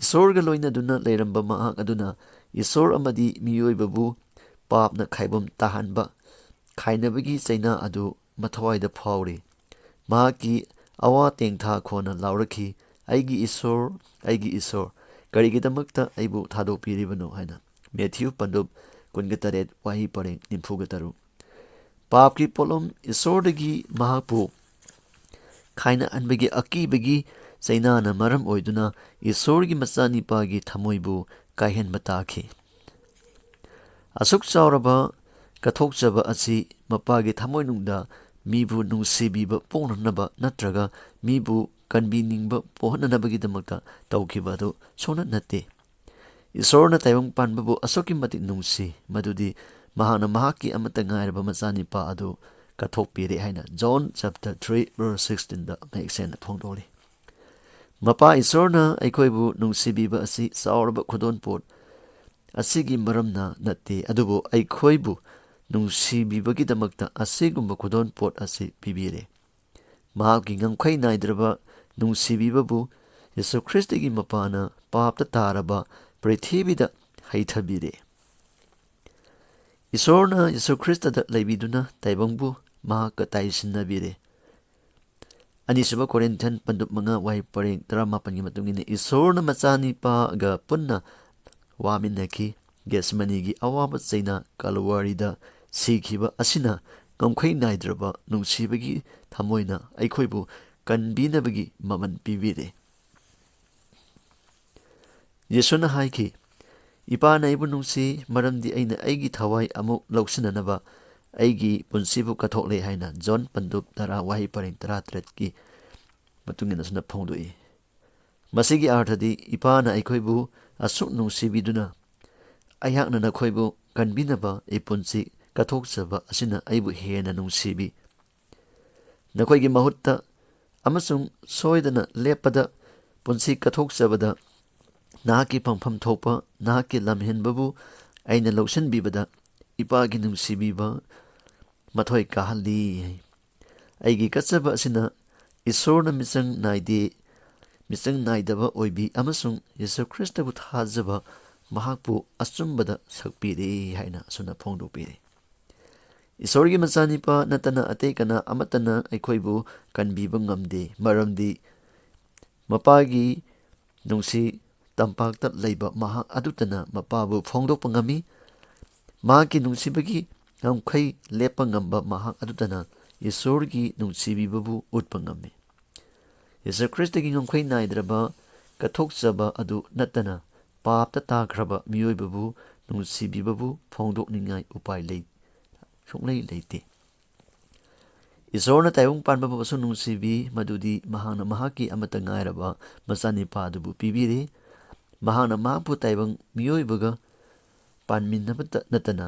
ꯏꯁꯣꯔꯒ ꯂꯣꯏꯅꯗꯨꯅ ꯂꯩꯔꯝꯕ ꯃꯍꯥꯛ ꯑꯗꯨꯅ ꯏꯁꯣꯔ ꯑꯃꯗꯤ ꯃꯤꯑꯣꯏꯕꯕꯨ ꯄꯥꯞꯅ ꯈꯥꯏꯕꯝ ꯇꯥꯍꯟꯕ ꯈꯥꯏꯅꯕꯒꯤ ꯆꯩꯅꯥ ꯑꯗꯨ ꯃꯊꯋꯥꯏꯗ ꯐꯥꯎꯔꯤ꯫ ꯃꯍꯥꯛꯀꯤ ꯑꯋꯥ ꯇꯦꯡꯊꯥ ꯈꯣꯟꯅ ꯂꯥꯎꯔꯛꯈꯤ, ꯑꯩꯒꯤ ꯏꯁꯣꯔ, ꯑꯩꯒꯤ ꯏꯁꯣꯔ, ꯀꯔꯤꯒꯤꯗꯃꯛꯇ ꯑꯩꯕꯨ ꯊꯥꯗꯣꯛꯄꯤꯔꯤꯕꯅꯣ ꯍꯥꯏꯅ꯫ ꯃꯦꯊ꯭ꯌꯨ ꯄꯟꯗꯨꯞ 28 ꯋꯥꯍꯩ ꯄꯔꯦꯡ 93꯫ ꯄꯥꯞꯀꯤ ꯄꯣꯠꯂꯨꯝ ꯏꯁꯣꯔꯗꯒꯤ ꯃꯍꯥꯛꯄꯨ ꯈꯥꯏꯅꯍꯟꯕꯒꯤ ꯑꯀꯤꯕꯒꯤ ꯆꯩꯅꯥꯅ ꯃꯔꯝ ꯑꯣꯏꯗꯨꯅ ꯏꯁꯣꯔꯒꯤ ꯃꯆꯥꯅꯤꯄꯥꯒꯤ ꯊꯃꯣꯏꯕꯨ ꯀꯥꯏꯍꯟꯕ ꯇꯥꯈꯤ꯫ ꯑꯁꯨꯛ ꯆꯥꯎꯔꯕ ꯀꯠꯊꯣꯛꯆꯕ ꯑꯁꯤ ꯃꯄꯥꯒꯤ ꯊꯃꯣꯏꯅꯨꯡꯗ ꯃꯤꯕꯨ ꯅꯨꯡꯁꯤꯕꯤꯕ ꯄꯣꯛꯅꯅꯕ ꯅꯠꯇ꯭ꯔꯒ ꯃꯤꯕꯨ ꯀꯟꯕꯤꯅꯤꯡꯕ ꯄꯣꯛꯍꯟꯅꯕꯒꯤꯗꯃꯛꯇ ꯇꯧꯈꯤꯕ ꯑꯗꯨ ꯁꯨꯡꯅꯠ ꯅꯠꯇꯦ꯫ ꯏꯁꯣꯔꯅ ꯇꯥꯏꯕꯪ ꯄꯥꯟꯕꯕꯨ ꯑꯁꯨꯛꯀꯤ ꯃꯇꯤꯛ ꯅꯨꯡꯁꯤ ꯃꯗꯨꯗꯤ ꯃꯍꯥꯛꯅ ꯃꯍꯥꯛꯀꯤ ꯑꯃꯠꯇ ꯉꯥꯏꯔꯕ ꯃꯆꯥꯅꯤꯄꯥ ꯑꯗꯨ ꯀꯠꯊꯣꯛꯄꯤꯔꯦ ꯍꯥꯏꯅ ꯖꯣꯟ ꯆꯦꯞꯇꯔ 3 ꯚꯔꯁ 16 ꯃꯌꯦꯛ ꯁꯦꯡꯅ ꯐꯣꯡꯗꯣꯛꯂꯤ꯫ Mapa Esorna ꯑꯩꯈꯣꯏꯕꯨ ꯅꯨꯡꯁꯤꯕꯤꯕ ꯑꯁꯤ ꯆꯥꯎꯔꯕ ꯈꯨꯗꯣꯜꯄꯣꯠ ꯑꯁꯤꯒꯤ ꯃꯔꯝꯅ ꯅꯠꯇꯦ, ꯑꯗꯨꯕꯨ ꯑꯩꯈꯣꯏꯕꯨ ꯅꯨꯡꯁꯤꯕꯤꯕꯒꯤꯗꯃꯛꯇ ꯑꯁꯤꯒꯨꯝꯕ ꯈꯨꯗꯣꯜꯄꯣꯠ ꯑꯁꯤ ꯄꯤꯕꯤꯔꯦ꯫ ꯃꯍꯥꯛꯀꯤ ꯉꯝꯈꯩ ꯅꯥꯏꯗ꯭ꯔꯕ ꯅꯨꯡꯁꯤꯕꯤꯕꯕꯨ ꯌꯦꯁꯨ ꯈ꯭ꯔꯤꯁꯇꯒꯤ ꯃꯄꯥꯅ ꯄꯥꯞꯇ ꯇꯥꯔꯕ ꯄ꯭ꯔꯤꯊꯤꯕꯤꯗ ꯍꯩꯊꯕꯤꯔꯦ꯫ ꯏꯁꯣꯔꯅ ꯌꯦꯁꯨ ꯈ꯭ꯔꯤꯁꯇꯗ ꯂꯩꯕꯤꯗꯨꯅ ꯇꯥꯏꯕꯪꯕꯨ ꯃꯍꯥꯛꯀ ꯇꯥꯏꯁꯤꯟꯅꯕꯤꯔꯦ꯫ ꯑꯅꯤꯁꯨꯕ ꯀꯣꯔꯤꯟꯊ꯭ꯌꯟ 5:18-19ꯒꯤ ꯃꯇꯨꯡ ꯏꯟꯅ ꯏꯁꯣꯔꯅ ꯃꯆꯥꯅꯤꯄꯥꯒ ꯄꯨꯟꯅ ꯋꯥꯃꯤꯟꯅꯈꯤ꯫ ꯒꯦꯠꯁꯃꯅꯤꯒꯤ ꯑꯋꯥꯕ ꯆꯩꯅꯥ ꯀꯜꯋꯥꯔꯤꯗ ꯁꯤꯈꯤꯕ ꯑꯁꯤꯅ ꯉꯝꯈꯩ ꯅꯥꯏꯗ꯭ꯔꯕ ꯅꯨꯡꯁꯤꯕꯒꯤ ꯊꯃꯣꯏꯅ ꯑꯩꯈꯣꯏꯕꯨ ꯀꯟꯕꯤꯅꯕꯒꯤ ꯃꯃꯜ ꯄꯤꯕꯤꯔꯦ꯫ ꯌꯦꯁꯨꯅ ꯍꯥꯏꯈꯤ, ꯏꯄꯥꯅ ꯑꯩꯕꯨ ꯅꯨꯡꯁꯤ ꯃꯔꯝꯗꯤ ꯑꯩꯅ ꯑꯩꯒꯤ ꯊꯋꯥꯏ ꯑꯃꯨꯛ ꯂꯧꯁꯤꯟꯅꯅꯕ ꯑꯩꯒꯤ ꯄꯨꯟꯁꯤꯕꯨ ꯀꯠꯊꯣꯛꯂꯦ ꯍꯥꯏꯅ ꯖꯣꯟ 10:13ꯒꯤ ꯃꯇꯨꯡ ꯏꯟꯅ ꯑꯁꯨꯝꯅ ꯐꯣꯡꯗꯣꯛꯏ꯫ ꯃꯁꯤꯒꯤ ꯑꯥꯔꯊꯗꯤ ꯏꯄꯥꯅ ꯑꯩꯈꯣꯏꯕꯨ ꯑꯁꯨꯛ ꯅꯨꯡꯁꯤꯕꯤꯗꯨꯅ ꯑꯩꯍꯥꯛꯅ ꯅꯈꯣꯏꯕꯨ ꯀꯟꯕꯤꯅꯕ ꯑꯩ ꯄꯨꯟꯁꯤ ꯀꯠꯊꯣꯛꯆꯕ ꯑꯁꯤꯅ ꯑꯩꯕꯨ ꯍꯦꯟꯅ ꯅꯨꯡꯁꯤꯕꯤ꯫ ꯅꯈꯣꯏꯒꯤ ꯃꯍꯨꯠꯇ ꯑꯃꯁꯨꯡ ꯁꯣꯏꯗꯅ ꯂꯦꯞꯄꯗ ꯄꯨꯟꯁꯤ ꯀꯠꯊꯣꯛꯆꯕꯗ ꯅꯍꯥꯛꯀꯤ ꯐꯪꯐꯝ ꯊꯣꯛꯄ ꯅꯍꯥꯛꯀꯤ ꯂꯝꯍꯦꯟꯕꯕꯨ ꯑꯩꯅ ꯂꯧꯁꯤꯟꯕꯤꯕꯗ ꯏꯄꯥꯒꯤ ꯅꯨꯡꯁꯤꯕꯤꯕ ꯃꯊꯣꯏ ꯀꯥꯍꯜꯂꯤ꯫ ꯑꯩꯒꯤ ꯀꯠꯆꯕ ꯑꯁꯤꯅ ꯏꯁꯣꯔꯅ ꯃꯤꯆꯪ ꯅꯥꯏꯗꯕ ꯑꯣꯏꯕꯤ ꯑꯃꯁꯨꯡ ꯌꯦꯁꯨ ꯈ꯭ꯔꯤꯁꯇꯕꯨ ꯊꯥꯖꯕ ꯃꯍꯥꯛꯄꯨ ꯑꯆꯨꯝꯕꯗ ꯁꯛꯄꯤꯔꯦ ꯍꯥꯏꯅ ꯑꯁꯨꯝꯅ ꯐꯣꯡꯗꯣꯛꯄꯤꯔꯦ꯫ ꯏꯁꯣꯔꯒꯤ ꯃꯆꯥꯅꯤꯄꯥ ꯅꯠꯇꯅ ꯑꯇꯩ ꯀꯅꯥ ꯑꯃꯠꯇꯅ ꯑꯩꯈꯣꯏꯕꯨ ꯀꯟꯕꯤꯕ ꯉꯝꯗꯦ, ꯃꯔꯝꯗꯤ ꯃꯄꯥꯒꯤ ꯅꯨꯡꯁꯤ ꯇꯝꯄꯥꯛꯇ ꯂꯩꯕ ꯃꯍꯥꯛ ꯑꯗꯨꯇꯅ ꯃꯄꯥꯕꯨ ꯐꯣꯡꯗꯣꯛꯄ ꯉꯝꯃꯤ꯫ ꯃꯍꯥꯛꯀꯤ ꯅꯨꯡꯁꯤꯕꯒꯤ ꯉꯝꯈꯩ ꯂꯦꯞꯄ ꯉꯝꯕ ꯃꯍꯥꯛ ꯑꯗꯨꯇꯅ ꯏꯁꯣꯔꯒꯤ ꯅꯨꯡꯁꯤꯕꯤꯕꯕꯨ ꯎꯠꯄ ꯉꯝꯃꯤ꯫ ꯌꯦꯁꯨ ꯈ꯭ꯔꯤꯁꯇꯒꯤ ꯉꯝꯈꯩ ꯅꯥꯏꯗ꯭ꯔꯕ ꯀꯠꯊꯣꯛꯆꯕ ꯑꯗꯨ ꯅꯠꯇꯅ ꯄꯥꯞꯇ ꯇꯥꯈ꯭ꯔꯕ ꯃꯤꯑꯣꯏꯕꯕꯨ ꯅꯨꯡꯁꯤꯕꯤꯕꯕꯨ ꯐꯣꯡꯗꯣꯛꯅꯤꯡꯉꯥꯏ ꯎꯄꯥꯏ ꯁꯨꯡꯂꯩ ꯂꯩꯇꯦ꯫ ꯏꯁꯣꯔꯅ ꯇꯥꯏꯕꯪ ꯄꯥꯟꯕꯕꯨ ꯑꯁꯨꯛ ꯅꯨꯡꯁꯤꯕꯤ ꯃꯗꯨꯗꯤ ꯃꯍꯥꯛꯅ ꯃꯍꯥꯛꯀꯤ ꯑꯃꯠꯇ ꯉꯥꯏꯔꯕ ꯃꯆꯥꯅꯤꯄꯥ ꯑꯗꯨꯕꯨ ꯄꯤꯕꯤꯔꯦ꯫ ꯃꯍꯥꯛꯅ ꯃꯍꯥꯛꯄꯨ ꯇꯥꯏꯕꯪ ꯃꯤꯑꯣꯏꯕꯒ ꯄꯥꯟꯃꯤꯟꯅꯕꯇ ꯅꯠꯇꯅ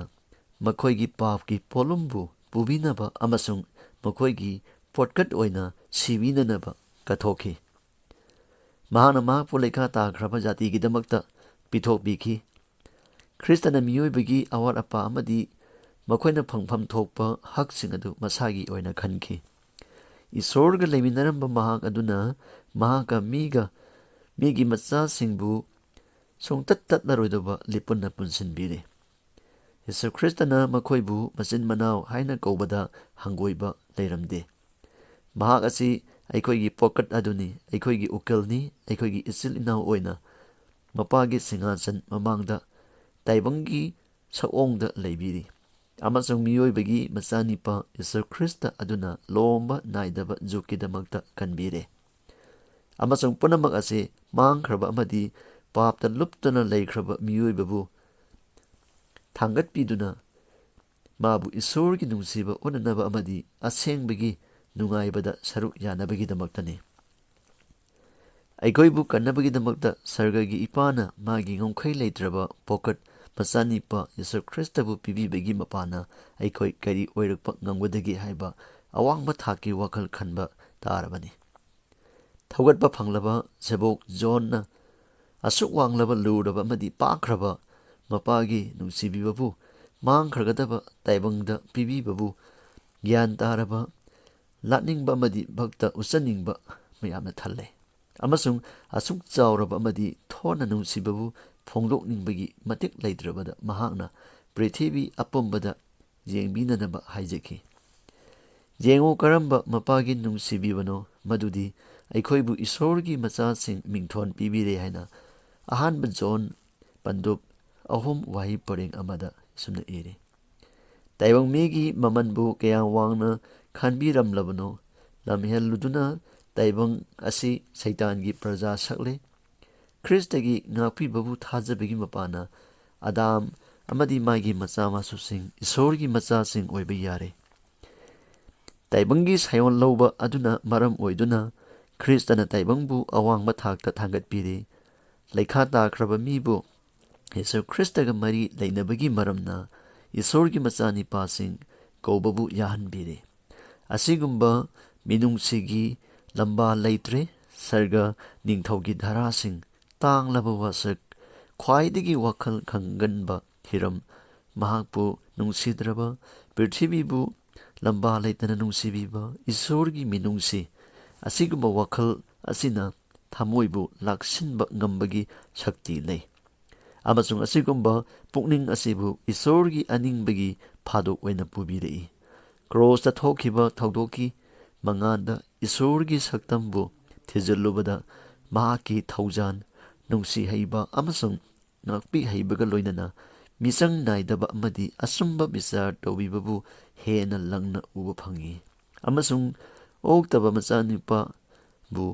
ꯃꯈꯣꯏꯒꯤ ꯄꯥꯞꯀꯤ ꯄꯣꯠꯂꯨꯝꯕꯨ ꯄꯨꯕꯤꯅꯕ ꯑꯃꯁꯨꯡ ꯃꯈꯣꯏꯒꯤ ꯄꯣꯠꯀꯠ ꯑꯣꯏꯅ ꯁꯤꯕꯤꯅꯅꯕ ꯀꯠꯊꯣꯛꯈꯤ꯫ ꯃꯍꯥꯛꯅ ꯃꯍꯥꯛꯄꯨ ꯂꯩꯈꯥ ꯇꯥꯈ꯭ꯔꯕ ꯖꯥꯇꯤꯒꯤꯗꯃꯛꯇ ꯄꯤꯊꯣꯛꯄꯤꯈꯤ꯫ ꯈ꯭ꯔꯤꯁꯇꯅ ꯃꯤꯑꯣꯏꯕꯒꯤ ꯑꯋꯥꯠ ꯑꯄꯥ ꯑꯃꯗꯤ ꯃꯈꯣꯏꯅ ꯐꯪꯐꯝ ꯊꯣꯛꯄ ꯍꯛꯁꯤꯡ ꯑꯗꯨ ꯃꯁꯥꯒꯤ ꯑꯣꯏꯅ ꯈꯟꯈꯤ꯫ ꯏꯁꯣꯔꯒ ꯂꯩꯃꯤꯟꯅꯔꯝꯕ ꯃꯍꯥꯛ ꯑꯗꯨꯅ ꯃꯍꯥꯛꯀ ꯃꯤꯒꯤ ꯃꯆꯥꯁꯤꯡꯕꯨ ꯁꯨꯡꯇꯠ ꯇꯠꯂꯔꯣꯏꯗꯕ ꯂꯤꯄꯨꯟꯅ ꯄꯨꯟꯁꯤꯟꯕꯤꯔꯦ꯫ ꯌꯦꯁꯨ ꯈ꯭ꯔꯤꯁꯇꯅ ꯃꯈꯣꯏꯕꯨ ꯃꯆꯤꯟ ꯃꯅꯥꯎ ꯍꯥꯏꯅ ꯀꯧꯕꯗ ꯍꯪꯒꯣꯏꯕ ꯂꯩꯔꯝꯗꯦ꯫ ꯃꯍꯥꯛ ꯑꯁꯤ ꯑꯩꯈꯣꯏꯒꯤ ꯄꯣꯠꯀꯠ ꯑꯗꯨꯅꯤ, ꯑꯩꯈꯣꯏꯒꯤ ꯎꯀꯤꯜꯅꯤ, ꯑꯩꯈꯣꯏꯒꯤ ꯏꯆꯤꯜ ꯏꯅꯥꯎ ꯑꯣꯏꯅ ꯃꯄꯥꯒꯤ ꯁꯤꯡꯍꯥꯁꯟ ꯃꯃꯥꯡꯗ ꯇꯥꯏꯕꯪꯒꯤ ꯁꯛꯑꯣꯡꯗ ꯂꯩꯕꯤꯔꯤ꯫ ꯑꯃꯁꯨꯡ ꯃꯤꯑꯣꯏꯕꯒꯤ ꯃꯆꯥꯅꯤꯄꯥ ꯌꯦꯁꯨ ꯈ꯭ꯔꯤꯁꯇ ꯑꯗꯨꯅ ꯂꯣꯝꯕ ꯅꯥꯏꯗꯕ ꯖꯨꯒꯀꯤꯗꯃꯛꯇ ꯀꯟꯕꯤꯔꯦ꯫ ꯑꯃꯁꯨꯡ ꯄꯨꯝꯅꯃꯛ ꯑꯁꯤ ꯃꯥꯡꯈ꯭ꯔꯕ ꯑꯃꯗꯤ ꯄꯥꯞꯇ ꯂꯨꯞꯇꯨꯅ ꯂꯩꯈ꯭ꯔꯕ ꯃꯤꯑꯣꯏꯕꯕꯨ ꯊꯥꯡꯒꯠꯄꯤꯗꯨꯅ ꯃꯥꯕꯨ ꯏꯁꯣꯔꯒꯤ ꯅꯨꯡꯁꯤꯕ ꯎꯠꯅꯅꯕ ꯑꯃꯗꯤ ꯑꯁꯦꯡꯕꯒꯤ ꯅꯨꯡꯉꯥꯏꯕꯗ ꯁꯔꯨꯛ ꯌꯥꯅꯕꯒꯤꯗꯃꯛꯇꯅꯤ꯫ ꯑꯩꯈꯣꯏꯕꯨ ꯀꯟꯅꯕꯒꯤꯗꯃꯛꯇ ꯁꯔꯒꯒꯤ ꯏꯄꯥꯅ ꯃꯥꯒꯤ ꯉꯝꯈꯩ ꯂꯩꯇ꯭ꯔꯕ ꯄꯣꯛꯀꯠ ꯃꯆꯥꯅꯤꯄꯥ ꯌꯦꯁꯨ ꯈ꯭ꯔꯤꯁꯇꯕꯨ ꯄꯤꯕꯤꯕꯒꯤ ꯃꯄꯥꯟꯅ ꯑꯩꯈꯣꯏ ꯀꯔꯤ ꯑꯣꯏꯔꯛꯄ ꯉꯝꯒꯗꯒꯦ ꯍꯥꯏꯕ ꯑꯋꯥꯡꯕ ꯊꯥꯛꯀꯤ ꯋꯥꯈꯜ ꯈꯟꯕ ꯇꯥꯔꯕꯅꯤ꯫ ꯊꯧꯒꯠꯄ ꯐꯪꯂꯕ ꯁꯦꯕꯣꯛ ꯖꯣꯟꯅ ꯑꯁꯨꯛ ꯋꯥꯡꯂꯕ ꯂꯨꯔꯕ ꯑꯃꯗꯤ ꯄꯥꯛꯈ꯭ꯔꯕ ꯃꯄꯥꯒꯤ ꯅꯨꯡꯁꯤꯕꯤꯕꯕꯨ ꯃꯥꯡꯈ꯭ꯔꯒꯗꯕ ꯇꯥꯏꯕꯪꯗ ꯄꯤꯕꯤꯕꯕꯨ ꯒ꯭ꯌꯥꯟ ꯇꯥꯔꯕ, ꯂꯥꯠꯅꯤꯡꯕ ꯑꯃꯗꯤ ꯚꯛꯇ ꯎꯠꯆꯅꯤꯡꯕ ꯃꯌꯥꯝꯅ ꯊꯜꯂꯦ꯫ ꯑꯃꯁꯨꯡ ꯑꯁꯨꯛ ꯆꯥꯎꯔꯕ ꯑꯃꯗꯤ ꯊꯣꯠꯅ ꯅꯨꯡꯁꯤꯕꯕꯨ ꯐꯣꯡꯗꯣꯛꯅꯤꯡꯕꯒꯤ ꯃꯇꯤꯛ ꯂꯩꯇ꯭ꯔꯕꯗ ꯃꯍꯥꯛꯅ ꯄ꯭ꯔꯤꯊꯤꯕꯤ ꯑꯄꯨꯝꯕꯗ ꯌꯦꯡꯕꯤꯅꯅꯕ ꯍꯥꯏꯖꯈꯤ꯫ ꯌꯦꯡꯉꯨ ꯀꯔꯝꯕ ꯃꯄꯥꯒꯤ ꯅꯨꯡꯁꯤꯕꯤꯕꯅꯣ, ꯃꯗꯨꯗꯤ ꯑꯩꯈꯣꯏꯕꯨ ꯏꯁꯣꯔꯒꯤ ꯃꯆꯥꯁꯤꯡ ꯃꯤꯡꯊꯣꯟ ꯄꯤꯕꯤꯔꯦ ꯍꯥꯏꯅ ꯑꯍꯥꯟꯕ ꯖꯣꯟ 3:1 ꯁꯨꯝꯅ ꯏꯔꯤ꯫ ꯇꯥꯏꯕꯪ ꯃꯤꯒꯤ ꯃꯃꯟꯕꯨ ꯀꯌꯥ ꯋꯥꯡꯅ ꯈꯟꯕꯤꯔꯝꯂꯕꯅꯣ! ꯂꯝꯍꯦꯜꯂꯨꯗꯨꯅ ꯇꯥꯏꯕꯪ ꯑꯁꯤ ꯁꯩꯇꯥꯟꯒꯤ ꯄ꯭ꯔꯖꯥ ꯁꯛꯂꯦ꯫ ꯈ꯭ꯔꯤꯁꯇꯒꯤ ꯉꯥꯛꯄꯤꯕꯕꯨ ꯊꯥꯖꯕꯒꯤ ꯃꯄꯥꯟꯅ ꯑꯗꯥꯝ ꯑꯃꯗꯤ ꯃꯥꯒꯤ ꯃꯆꯥ ꯃꯁꯨꯁꯤꯡ ꯏꯁꯣꯔꯒꯤ ꯃꯆꯥꯁꯤꯡ ꯑꯣꯏꯕ ꯌꯥꯔꯦ꯫ ꯇꯥꯏꯕꯪꯒꯤ ꯁꯥꯌꯣꯟ ꯂꯧꯕ ꯑꯗꯨꯅ ꯃꯔꯝ ꯑꯣꯏꯗꯨꯅ ꯈ꯭ꯔꯤꯁꯇꯅ ꯇꯥꯏꯕꯪꯕꯨ ꯑꯋꯥꯡꯕ ꯊꯥꯛꯇ ꯊꯥꯡꯒꯠꯄꯤꯔꯦ꯫ ꯂꯩꯈꯥ ꯇꯥꯈ꯭ꯔꯕ ꯃꯤꯕꯨ ꯌꯦꯁꯨ ꯈ꯭ꯔꯤꯁꯇꯒ ꯃꯔꯤ ꯂꯩꯅꯕꯒꯤ ꯃꯔꯝꯅ ꯏꯁꯣꯔꯒꯤ ꯃꯆꯥꯅꯤꯄꯥꯁꯤꯡ ꯀꯧꯕꯕꯨ ꯌꯥꯍꯟꯕꯤꯔꯦ꯫ ꯑꯁꯤꯒꯨꯝꯕ ꯃꯤꯅꯨꯡꯁꯤꯒꯤ ꯂꯝꯕꯥ ꯂꯩꯇ꯭ꯔꯦ꯫ ꯁꯔꯒ ꯅꯤꯡꯊꯧꯒꯤ ꯙꯔꯥꯁꯤꯡ, ꯇꯥꯡꯂꯕ ꯋꯥꯁꯛ, ꯈ꯭ꯋꯥꯏꯗꯒꯤ ꯋꯥꯈꯜ ꯈꯪꯒꯟꯕ ꯍꯤꯔꯝ, ꯃꯍꯥꯛꯄꯨ ꯅꯨꯡꯁꯤꯗ꯭ꯔꯕ ꯄ꯭ꯔꯤꯊꯤꯕꯤꯕꯨ ꯂꯝꯕꯥ ꯂꯩꯇꯅ ꯅꯨꯡꯁꯤꯕꯤꯕ ꯏꯁꯣꯔꯒꯤ ꯃꯤꯅꯨꯡꯁꯤ, ꯑꯁꯤꯒꯨꯝꯕ ꯋꯥꯈꯜ ꯑꯁꯤꯅ ꯊꯃꯣꯏꯕꯨ ꯂꯥꯛꯁꯤꯟꯕ ꯉꯝꯕꯒꯤ ꯁꯛꯇꯤ ꯂꯩ꯫ ꯑꯃꯁꯨꯡ ꯑꯁꯤꯒꯨꯝꯕ ꯄꯨꯛꯅꯤꯡ ꯑꯁꯤꯕꯨ ꯏꯁꯣꯔꯒꯤ ꯑꯅꯤꯡꯕꯒꯤ ꯐꯥꯗꯣꯛ ꯑꯣꯏꯅ ꯄꯨꯕꯤꯔꯛꯏ꯫ ꯀ꯭ꯔꯣꯁꯇ ꯊꯣꯛꯈꯤꯕ ꯊꯧꯗꯣꯛꯀꯤ ꯃꯉꯥꯜꯗ ꯏꯁꯣꯔꯒꯤ ꯁꯛꯇꯝꯕꯨ ꯊꯤꯖꯤꯜꯂꯨꯕꯗ ꯃꯍꯥꯛꯀꯤ ꯊꯧꯖꯥꯟ, ꯅꯨꯡꯁꯤ ꯍꯩꯕ ꯑꯃꯁꯨꯡ ꯉꯥꯛꯄꯤ ꯍꯩꯕꯒ ꯂꯣꯏꯅꯅ ꯃꯤꯆꯪ ꯅꯥꯏꯗꯕ ꯑꯃꯗꯤ ꯑꯆꯨꯝꯕ ꯕꯤꯆꯥꯔ ꯇꯧꯕꯤꯕꯕꯨ ꯍꯦꯟꯅ ꯂꯪꯅ ꯎꯕ ꯐꯪꯏ꯫ ꯑꯃꯁꯨꯡ ꯑꯣꯛꯇꯕ ꯃꯆꯥꯅꯨꯄꯥꯕꯨ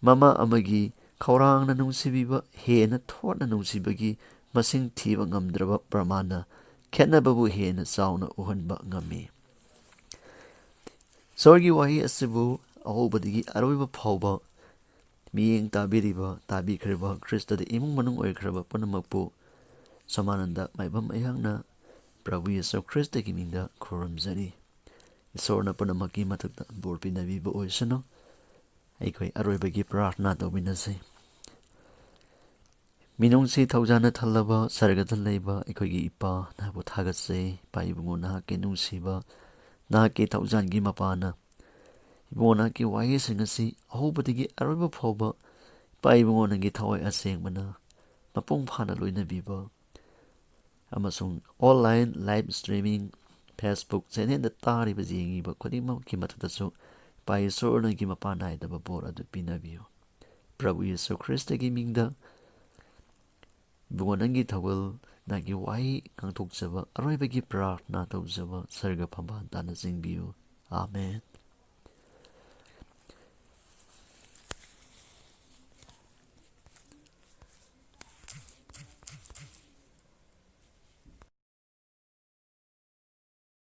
ꯃꯃꯥ ꯑꯃꯒꯤ ꯈꯧꯔꯥꯡꯅ ꯅꯨꯡꯁꯤꯕꯤꯕ ꯍꯦꯟꯅ ꯊꯣꯠꯅ ꯅꯨꯡꯁꯤꯕꯒꯤ ꯃꯁꯤꯡ ꯊꯤꯕ ꯉꯝꯗ꯭ꯔꯕ ꯄ꯭ꯔꯃꯥꯟꯅ ꯈꯦꯠꯅꯕꯕꯨ ꯍꯦꯟꯅ ꯆꯥꯎꯅ ꯎꯍꯟꯕ ꯉꯝꯃꯤ꯫ ꯏꯁꯣꯔꯒꯤ ꯋꯥꯍꯩ ꯑꯁꯤꯕꯨ ꯑꯍꯧꯕꯗꯒꯤ ꯑꯔꯣꯏꯕ ꯐꯥꯎꯕ ꯃꯤꯠꯌꯦꯡ ꯇꯥꯕꯤꯔꯤꯕ, ꯇꯥꯕꯤꯈ꯭ꯔꯤꯕ, ꯈ꯭ꯔꯤꯁꯇꯗ ꯏꯃꯨꯡ ꯃꯅꯨꯡ ꯑꯣꯏꯈ꯭ꯔꯕ ꯄꯨꯝꯅꯃꯛꯄꯨ ꯁꯃꯥꯅꯟꯗ ꯃꯥꯏꯕꯝ ꯑꯩꯍꯥꯛꯅ ꯄ꯭ꯔꯚꯨ ꯌꯤꯁꯨ ꯈ꯭ꯔꯤꯁꯇꯒꯤ ꯃꯤꯡꯗ ꯈꯨꯔꯨꯝꯖꯔꯤ꯫ ꯏꯁꯣꯔꯅ ꯄꯨꯝꯅꯃꯛꯀꯤ ꯃꯊꯛꯇ ꯕꯣꯔ ꯄꯤꯅꯕꯤꯕ ꯑꯣꯏꯁꯅꯨ꯫ ꯑꯩꯈꯣꯏ ꯑꯔꯣꯏꯕꯒꯤ ꯄ꯭ꯔꯥꯔꯊꯅꯥ ꯇꯧꯃꯤꯟꯅꯁꯤ꯫ ꯃꯤꯅꯨꯡꯁꯤ ꯊꯧꯖꯥꯟꯅ ꯊꯜꯂꯕ ꯁꯔꯒꯗ ꯂꯩꯕ ꯑꯩꯈꯣꯏꯒꯤ ꯏꯄꯥ, ꯅꯍꯥꯛꯄꯨ ꯊꯥꯒꯠꯆꯩ꯫ ꯏꯄꯥ ꯏꯕꯨꯡꯉꯣ, ꯅꯍꯥꯛꯀꯤ ꯅꯨꯡꯁꯤꯕ, ꯅꯍꯥꯛꯀꯤ ꯊꯧꯖꯥꯟꯒꯤ ꯃꯄꯥꯅ ꯏꯕꯨꯡꯉꯣ ꯅꯍꯥꯛꯀꯤ ꯋꯥꯍꯩꯁꯤꯡ ꯑꯁꯤ ꯑꯍꯧꯕꯗꯒꯤ ꯑꯔꯣꯏꯕ ꯐꯥꯎꯕ ꯏꯄꯥ ꯏꯕꯨꯡꯉꯣ ꯅꯪꯒꯤ ꯊꯋꯥꯏ ꯑꯁꯦꯡꯕꯅ ꯃꯄꯨꯡ ꯐꯥꯅ ꯂꯣꯏꯅꯕꯤꯕ ꯑꯃꯁꯨꯡ ꯑꯣꯟꯂꯥꯏꯟ ꯂꯥꯏꯚ ꯁ꯭ꯇ꯭ꯔꯤꯃꯤꯡ ꯐꯦꯁꯕꯨꯛ ꯆꯦꯅꯦꯜꯗ ꯇꯥꯔꯤꯕ ꯌꯦꯡꯉꯤꯕ ꯈꯨꯗꯤꯡꯃꯛꯀꯤ ꯃꯊꯛꯇꯁꯨ ꯏꯄꯥ ꯏꯁꯣꯔꯅꯒꯤ ꯃꯄꯥ ꯅꯥꯏꯗꯕ ꯕꯣꯔ ꯑꯗꯨ ꯄꯤꯅꯕꯤꯌꯨ꯫ ꯄ꯭ꯔꯚꯨ ꯌꯤꯁꯨ ꯈ꯭ꯔꯤꯁꯇꯒꯤ ꯃꯤꯡꯗ ꯏꯕꯨꯡꯉꯣ ꯅꯪꯒꯤ ꯊꯧꯒꯜ, ꯅꯪꯒꯤ ꯋꯥꯍꯩ ꯉꯥꯡꯊꯣꯛꯆꯕ ꯑꯔꯣꯏꯕꯒꯤ ꯄ꯭ꯔꯥꯔꯊꯅꯥ ꯇꯧꯖꯕ ꯁꯔꯒ ꯐꯝꯕꯥꯜ ꯇꯥꯅ ꯆꯤꯡꯕꯤꯌꯨ꯫ ꯑꯥꯃꯦꯟ꯫